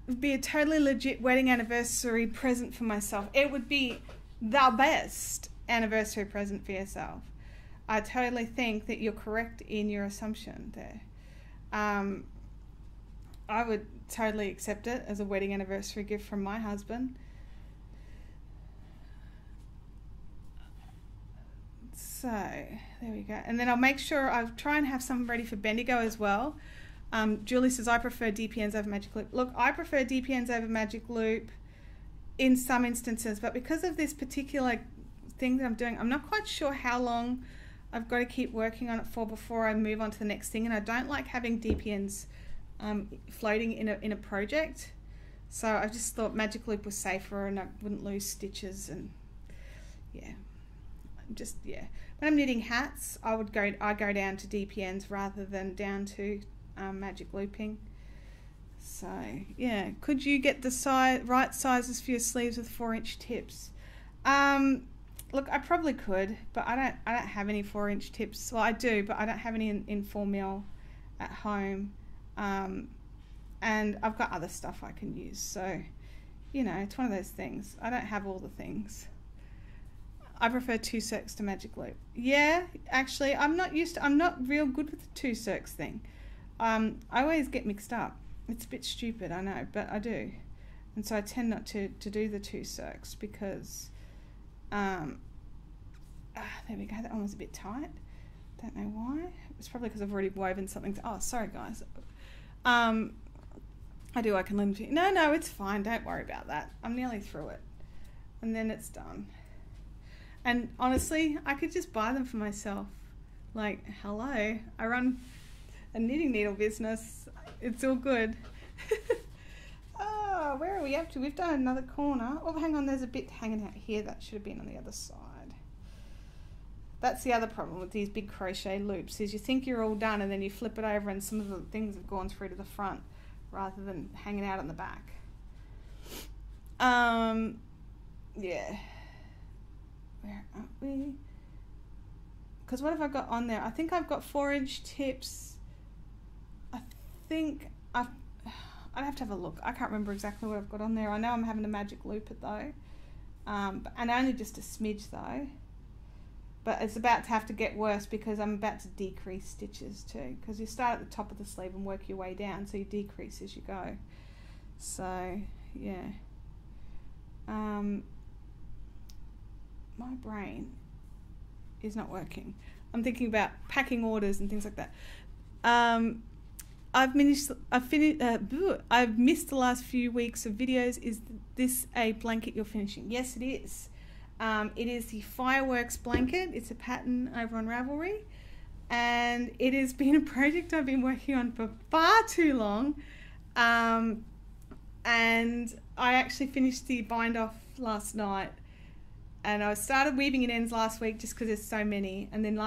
would be a totally legit wedding anniversary present for myself. It would be the best anniversary present for yourself. I totally think that you're correct in your assumption there. I would totally accept it as a wedding anniversary gift from my husband. So there we go. And then I'll make sure I'll try and have something ready for Bendigo as well. Julie says, I prefer DPNs over Magic Loop. Look, I prefer DPNs over Magic Loop in some instances, but because of this particular thing that I'm doing, I'm not quite sure how long I've got to keep working on it for before I move on to the next thing. And I don't like having DPNs floating in a project, so I just thought Magic Loop was safer and I wouldn't lose stitches. And yeah, when I'm knitting hats, I go down to DPNs rather than down to Magic Looping. So yeah, could you get the right sizes for your sleeves with 4-inch tips? Look, I probably could, but I don't have any 4-inch tips. Well, I do, but I don't have any in 4mm at home. and I've got other stuff I can use. So, you know, it's one of those things. I don't have all the things. I prefer 2 circs to magic loop. Yeah, actually, I'm not real good with the 2 circs thing. I always get mixed up. It's a bit stupid, I know, but I do. And so I tend not to do the 2 circs because, there we go, that one was a bit tight. Don't know why. It's probably because I've already woven something. Oh, sorry guys. I can lend you. No, it's fine. Don't worry about that. I'm nearly through it. And then it's done. And honestly, I could just buy them for myself. Like, hello, I run a knitting needle business. It's all good. Oh, where are we up to? We've done another corner. Oh, hang on, there's a bit hanging out here that should have been on the other side. That's the other problem with these big crochet loops, is you think you're all done and then you flip it over and some of the things have gone through to the front rather than hanging out on the back. Yeah. Where are we? Because what have I got on there? I think I've got 4-inch tips. I think I'd have to have a look. I can't remember exactly what I've got on there. I know I'm having a magic loop it though. And only just a smidge though. But it's about to have to get worse because I'm about to decrease stitches too. Because you start at the top of the sleeve and work your way down, so you decrease as you go. So, yeah. My brain is not working. I'm thinking about packing orders and things like that. I've missed the last few weeks of videos. Is this a blanket you're finishing? Yes, it is. It is the Fireworks blanket. It's a pattern over on Ravelry, and it has been a project I've been working on for far too long. And I actually finished the bind off last night, and I started weaving in ends last week just because there's so many, and then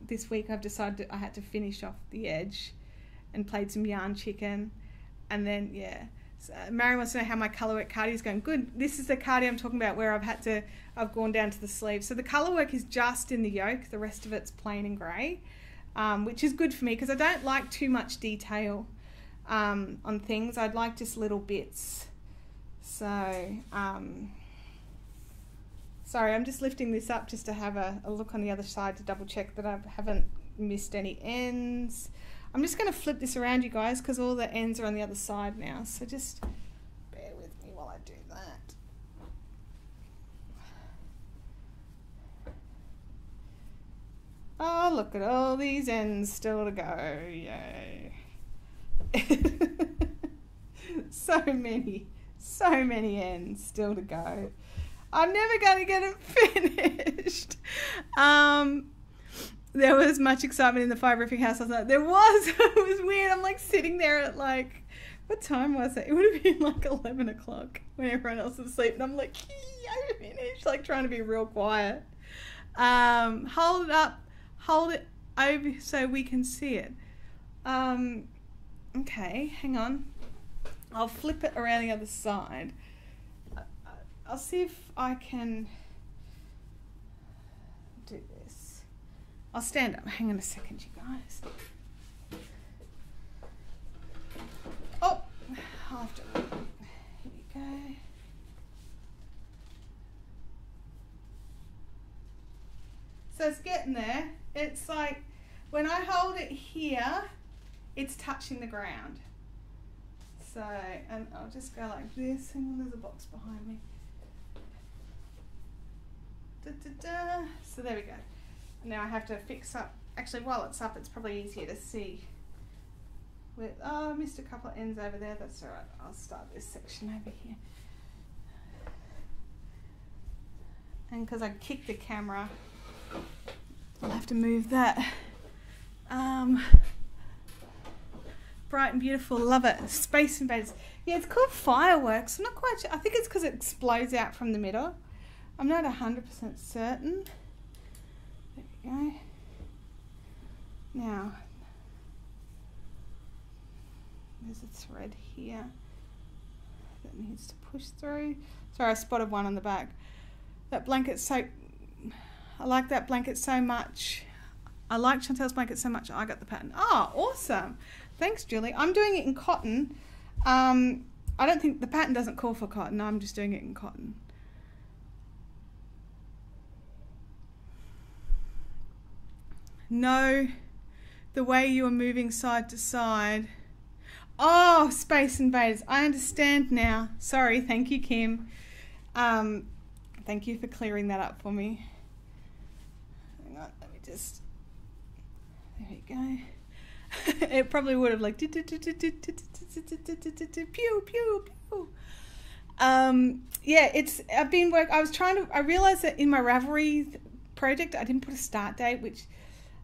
this week I've decided I had to finish off the edge and played some yarn chicken, and then yeah. So Mary wants to know how my colourwork cardi is going. Good. This is the cardi I'm talking about where I've gone down to the sleeve. So the colourwork is just in the yoke. The rest of it's plain and grey, which is good for me because I don't like too much detail on things. I'd like just little bits. So, sorry, I'm just lifting this up just to have a look on the other side to double check that I haven't missed any ends. I'm just going to flip this around, you guys, because all the ends are on the other side now. So just bear with me while I do that. Oh, look at all these ends still to go. Yay. So many ends still to go. I'm never going to get it finished. There was much excitement in the Fiberific house last night. There was. It was weird. I'm like sitting there at like, what time was it? It would have been like 11 o'clock when everyone else was asleep. And I'm like, I finished, like trying to be real quiet. Hold it up. Hold it over so we can see it. Okay, hang on. I'll flip it around the other side. I'll see if I can do this. I'll stand up. Hang on a second, you guys. Oh, I'll have to. Here we go. So it's getting there. It's like when I hold it here, it's touching the ground. So, and I'll just go like this. Hang on, there's a box behind me. So there we go. Now I have to fix up. Actually, while it's up, it's probably easier to see. Oh, I missed a couple of ends over there. That's all right. I'll start this section over here. And because I kicked the camera, I'll have to move that. Bright and beautiful, love it. Space Invaders. Yeah, it's called Fireworks. I'm not quite sure. I think it's because it explodes out from the middle. I'm not 100% certain. There we go. Now, there's a thread here that needs to push through. Sorry, I spotted one on the back. That blanket's so, I like that blanket so much. I like Chantel's blanket so much, I got the pattern. Oh, awesome. Thanks, Julie. I'm doing it in cotton. I don't think the pattern doesn't call for cotton. I'm just doing it in cotton. No, the way you are moving side to side. Oh, Space Invaders. I understand now. Sorry. Thank you, Kim. Thank you for clearing that up for me. Hang on. Let me just... There we go. It probably would have like... Pew, pew, pew. Yeah, it's... I realized that in my Ravelry project, I didn't put a start date, which...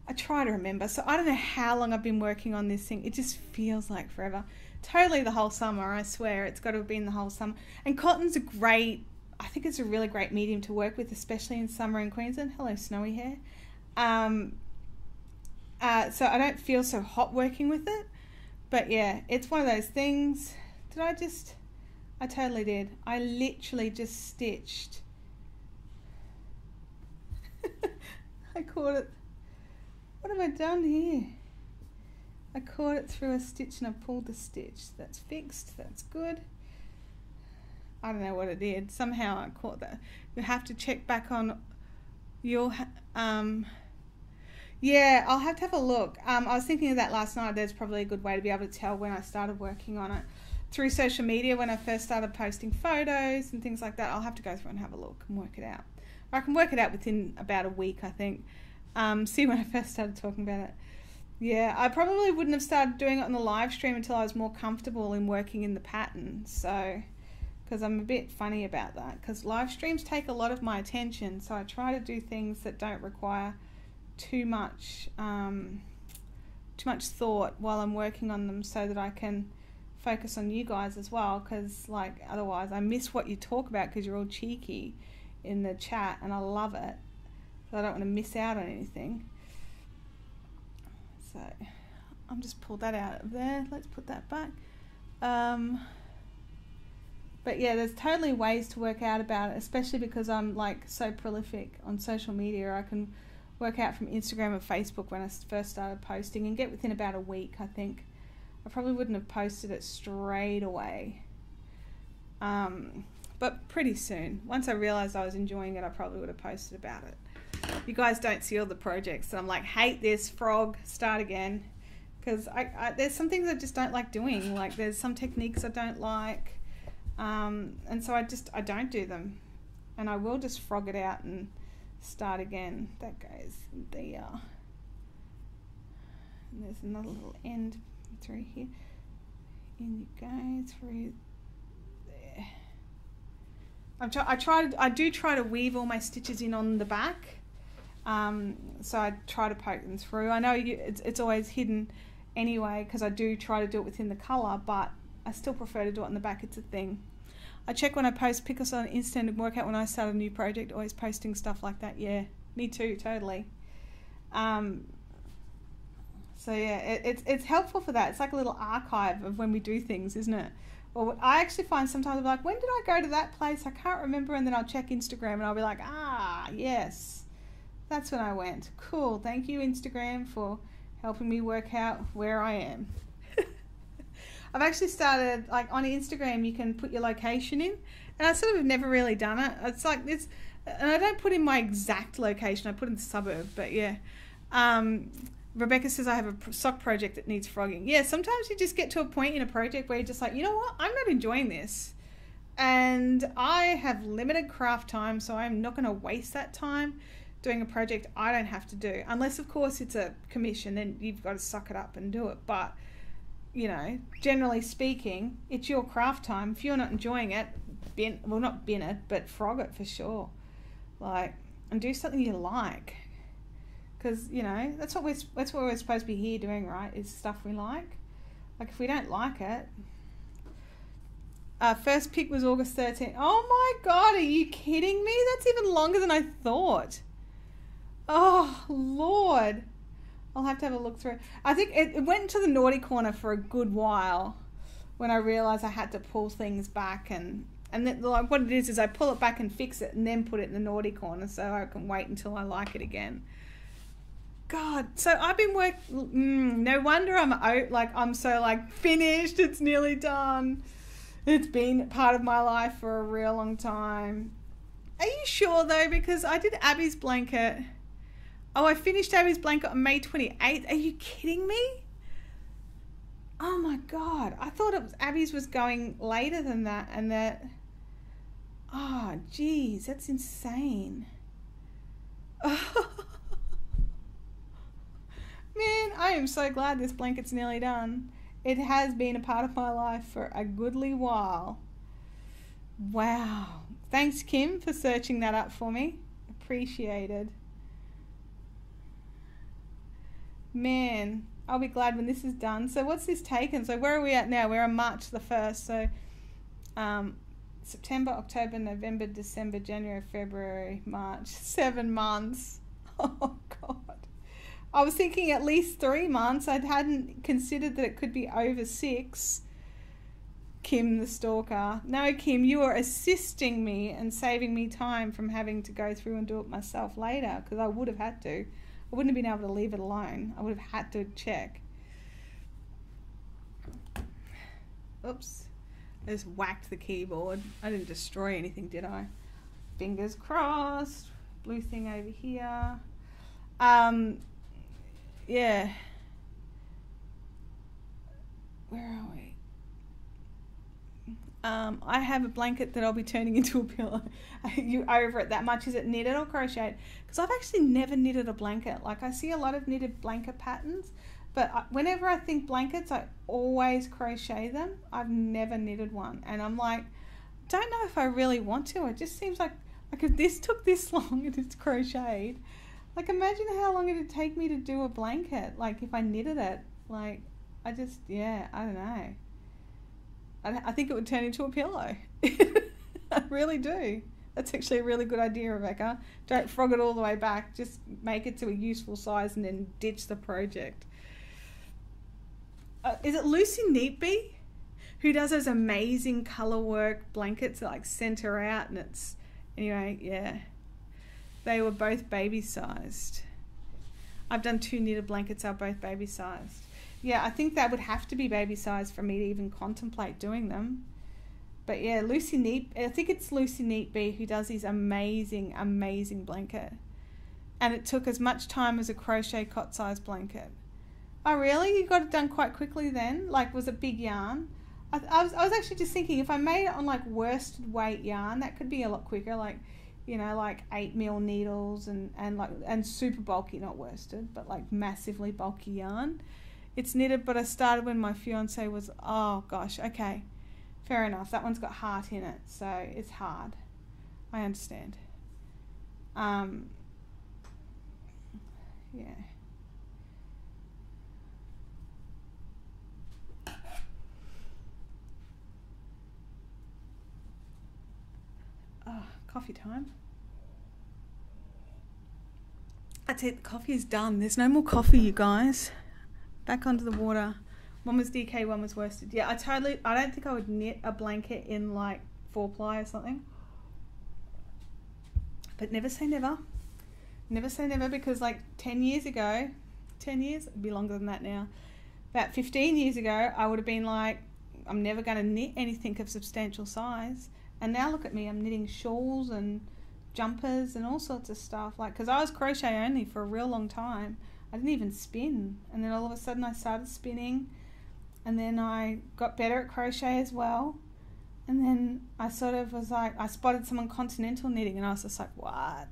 I try to remember. So I don't know how long I've been working on this thing. It just feels like forever. Totally the whole summer, I swear. It's got to have been the whole summer. And cotton's I think it's a really great medium to work with, especially in summer in Queensland. Hello, snowy hair. So I don't feel so hot working with it. But yeah, it's one of those things. I totally did. I literally just stitched. I caught it. What have I done here? I caught it through a stitch and I pulled the stitch. That's fixed. That's good. I don't know what it did. Somehow I caught that. You have to check back on your... yeah, I'll have to have a look. I was thinking of that last night. There's probably a good way to be able to tell when I started working on it. Through social media, when I first started posting photos and things like that, I'll have to go through and have a look and work it out. I can work it out within about a week, I think. See, when I first started talking about it. Yeah, I probably wouldn't have started doing it on the live stream until I was more comfortable in working in the pattern. So, because I'm a bit funny about that. Because live streams take a lot of my attention. So I try to do things that don't require too much thought while I'm working on them, so that I can focus on you guys as well. Because like otherwise, I miss what you talk about because you're all cheeky in the chat, and I love it. I don't want to miss out on anything. So I'll just pull that out of there. Let's put that back. But yeah, there's totally ways to work out about it, especially because I'm like so prolific on social media. I can work out from Instagram and Facebook when I first started posting and get within about a week, I think. I probably wouldn't have posted it straight away. But pretty soon. Once I realized I was enjoying it, I probably would have posted about it. You guys don't see all the projects and I'm like, hate this, frog, start again. Because there's some things I just don't like doing. Like there's some techniques I don't like. And so I don't do them. And I will just frog it out and start again. That goes there. And there's another little end through here. In you go through there. I do try to weave all my stitches in on the back. So I try to poke them through. I know it's always hidden anyway because I do try to do it within the colour, but I still prefer to do it on the back. It's a thing. I check when I post pictures on Instant and work out when I start a new project, always posting stuff like that. Yeah, me too, totally. So yeah, it's helpful for that. It's like a little archive of when we do things, isn't it? Or I actually find sometimes I'm like, when did I go to that place? I can't remember, and then I'll check Instagram and I'll be like, ah, yes, that's when I went. Cool, thank you Instagram for helping me work out where I am. I've actually started, like on Instagram you can put your location in, and I sort of have never really done it. It's like this, and I don't put in my exact location, I put in the suburb, but yeah. Rebecca says I have a sock project that needs frogging. Yeah, sometimes you just get to a point in a project where you're just like, you know what, I'm not enjoying this. And I have limited craft time, so I'm not going to waste that time doing a project I don't have to do. Unless, of course, it's a commission, then you've got to suck it up and do it. But, you know, generally speaking, it's your craft time. If you're not enjoying it, not bin it, but frog it for sure. Like, and do something you like. Because, you know, that's what we're supposed to be here doing, right? Is stuff we like. Like, if we don't like it. First pick was August 13th. Oh my God, are you kidding me? That's even longer than I thought. Oh, Lord. I'll have to have a look through. I think it went into the naughty corner for a good while when I realised I had to pull things back. And then, like, what it is I pull it back and fix it and then put it in the naughty corner so I can wait until I like it again. God. So I've been no wonder I'm so like finished. It's nearly done. It's been part of my life for a real long time. Are you sure though? Because I did Abby's blanket. Oh, I finished Abby's blanket on May 28th. Are you kidding me? Oh my God. I thought Abby's was going later than that, and that, oh geez, that's insane. Man, I am so glad this blanket's nearly done. It has been a part of my life for a goodly while. Wow. Thanks, Kim, for searching that up for me. Appreciated. Man, I'll be glad when this is done. So what's this taken? So where are we at now? We're on March the 1st. So September, October, November, December, January, February, March. 7 months. Oh, God. I was thinking at least 3 months. I hadn't considered that it could be over 6. Kim the stalker. No, Kim, you are assisting me and saving me time from having to go through and do it myself later, because I would have had to. I wouldn't have been able to leave it alone. I would have had to check. Oops. I just whacked the keyboard. I didn't destroy anything, did I? Fingers crossed. Blue thing over here. Yeah. Where are we? I have a blanket that I'll be turning into a pillow. You over it that much? Is it knitted or crocheted? Because I've actually never knitted a blanket. Like, I see a lot of knitted blanket patterns, but whenever I think blankets, I always crochet them. I've never knitted one, and I'm like, don't know if I really want to. It just seems like if this took this long and it's crocheted, like, imagine how long it'd take me to do a blanket. Like, if I knitted it, like, I don't know. I think it would turn into a pillow. I really do. That's actually a really good idea, Rebecca. Don't frog it all the way back. Just make it to a useful size and then ditch the project. Is it Lucy Neatby who does those amazing colour work blankets that like center out, and it's, anyway, yeah. They were both baby sized. I've done 2 knitted blankets, they're both baby sized. Yeah, I think that would have to be baby sized for me to even contemplate doing them. But yeah, I think it's Lucy Neatby who does these amazing, amazing blanket. And it took as much time as a crochet cot size blanket. Oh really? You got it done quite quickly then? Like, was it big yarn? I was actually just thinking, if I made it on like worsted weight yarn, that could be a lot quicker. Like, you know, like 8mm needles and super bulky, not worsted, but like massively bulky yarn. It's knitted, but I started when my fiance was, oh gosh, okay, fair enough. That one's got heart in it, so it's hard. I understand. Yeah. Oh, coffee time. That's it, the coffee is done. There's no more coffee, you guys. Back onto the water. One was DK, one was worsted. Yeah, I don't think I would knit a blanket in like 4-ply or something. But never say never. Never say never, because like 10 years ago, 10 years? It'd be longer than that now. About 15 years ago, I would have been like, I'm never going to knit anything of substantial size. And now look at me, I'm knitting shawls and jumpers and all sorts of stuff. Like, because I was crochet only for a real long time. I didn't even spin, and then all of a sudden I started spinning, and then I got better at crochet as well, and then I sort of was like, I spotted someone continental knitting, and I was just like, what?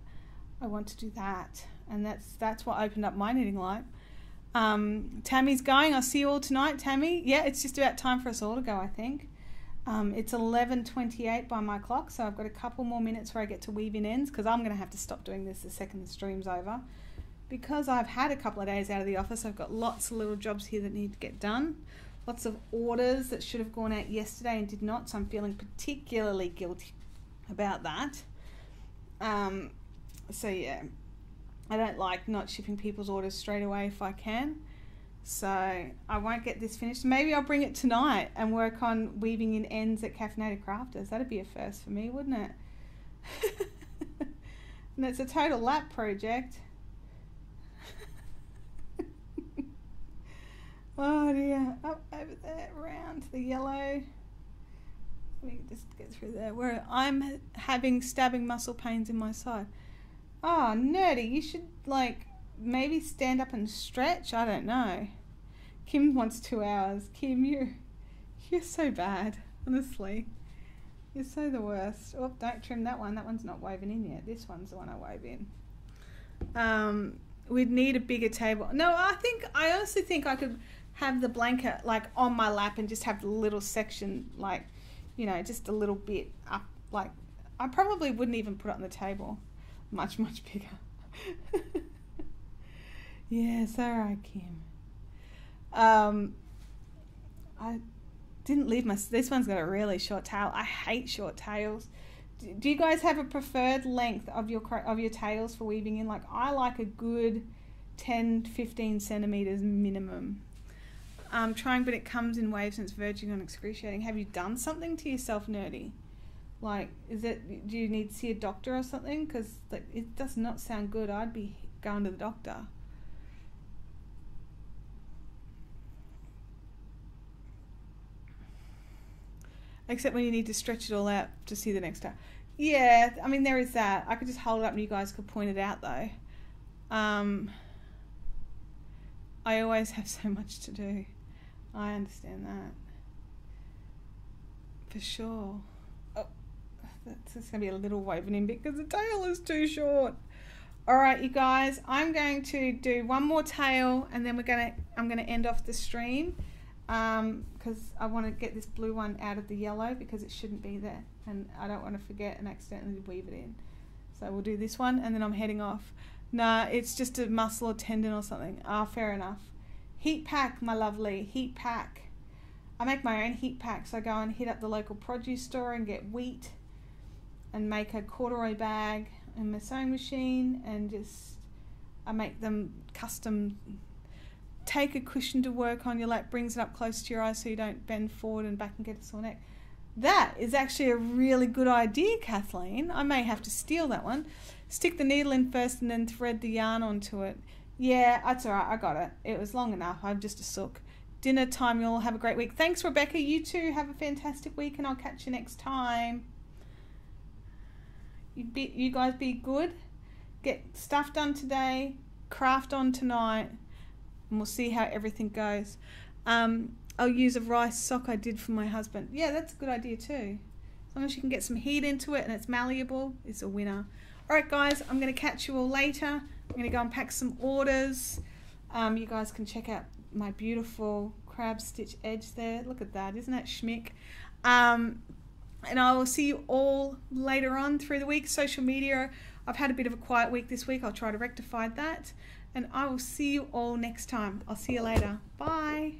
I want to do that. And that's what opened up my knitting life. Tammy's going. I'll see you all tonight, Tammy. Yeah, it's just about time for us all to go, I think. It's 11:28 by my clock, so I've got a couple more minutes where I get to weave in ends, because I'm going to have to stop doing this the second the stream's over. Because I've had a couple of days out of the office, I've got lots of little jobs here that need to get done. Lots of orders that should have gone out yesterday and did not, so I'm feeling particularly guilty about that. So yeah, I don't like not shipping people's orders straight away if I can. So I won't get this finished. Maybe I'll bring it tonight and work on weaving in ends at Caffeinated Crafters. That'd be a first for me, wouldn't it? And it's a total lap project. Oh dear. Up over there, around the yellow. Let me just get through there. Where I'm having stabbing muscle pains in my side. Oh, nerdy. You should, like, maybe stand up and stretch. I don't know. Kim wants 2 hours. Kim, you're so bad. Honestly. You're so the worst. Oh, don't trim that one. That one's not woven in yet. This one's the one I wove in. We'd need a bigger table. No, I honestly think I could have the blanket, like, on my lap and just have the little section, like, you know, just a little bit up. Like, I probably wouldn't even put it on the table. Much, much bigger. Yes, all right, Kim. I didn't leave this one's got a really short tail. I hate short tails. Do you guys have a preferred length of your tails for weaving in? Like, I like a good 10-15 centimeters minimum. I'm trying, but it comes in waves and it's verging on excruciating. Have you done something to yourself, nerdy? Like, do you need to see a doctor or something? Because, like, it does not sound good. I'd be going to the doctor. Except when you need to stretch it all out to see the next time. Yeah, I mean, there is that. I could just hold it up and you guys could point it out, though. I always have so much to do. I understand that. For sure. Oh, that's just going to be a little woven in because the tail is too short. All right, you guys, I'm going to do one more tail and then I'm going to end off the stream. Because I want to get this blue one out of the yellow because it shouldn't be there and I don't want to forget and accidentally weave it in. So we'll do this one and then I'm heading off. Nah, it's just a muscle or tendon or something. Ah, fair enough. Heat pack, my lovely, heat pack. I make my own heat pack, so I go and hit up the local produce store and get wheat and make a corduroy bag in my sewing machine and just, I make them custom. Take a cushion to work on your lap, brings it up close to your eyes so you don't bend forward and back and get a sore neck. That is actually a really good idea, Kathleen. I may have to steal that one. Stick the needle in first and then thread the yarn onto it. Yeah, that's all right. I got it. It was long enough. I'm just a sook. Dinner time. You'll have a great week. Thanks, Rebecca. You too. Have a fantastic week and I'll catch you next time. You guys be good. Get stuff done today. Craft on tonight. And we'll see how everything goes. I'll use a rice sock I did for my husband. Yeah, that's a good idea too. As long as you can get some heat into it and it's malleable, it's a winner. All right, guys, I'm going to catch you all later. I'm going to go and pack some orders. You guys can check out my beautiful crab stitch edge there. Look at that. Isn't that schmick? And I will see you all later on through the week. Social media, I've had a bit of a quiet week this week. I'll try to rectify that. And I will see you all next time. I'll see you later. Bye.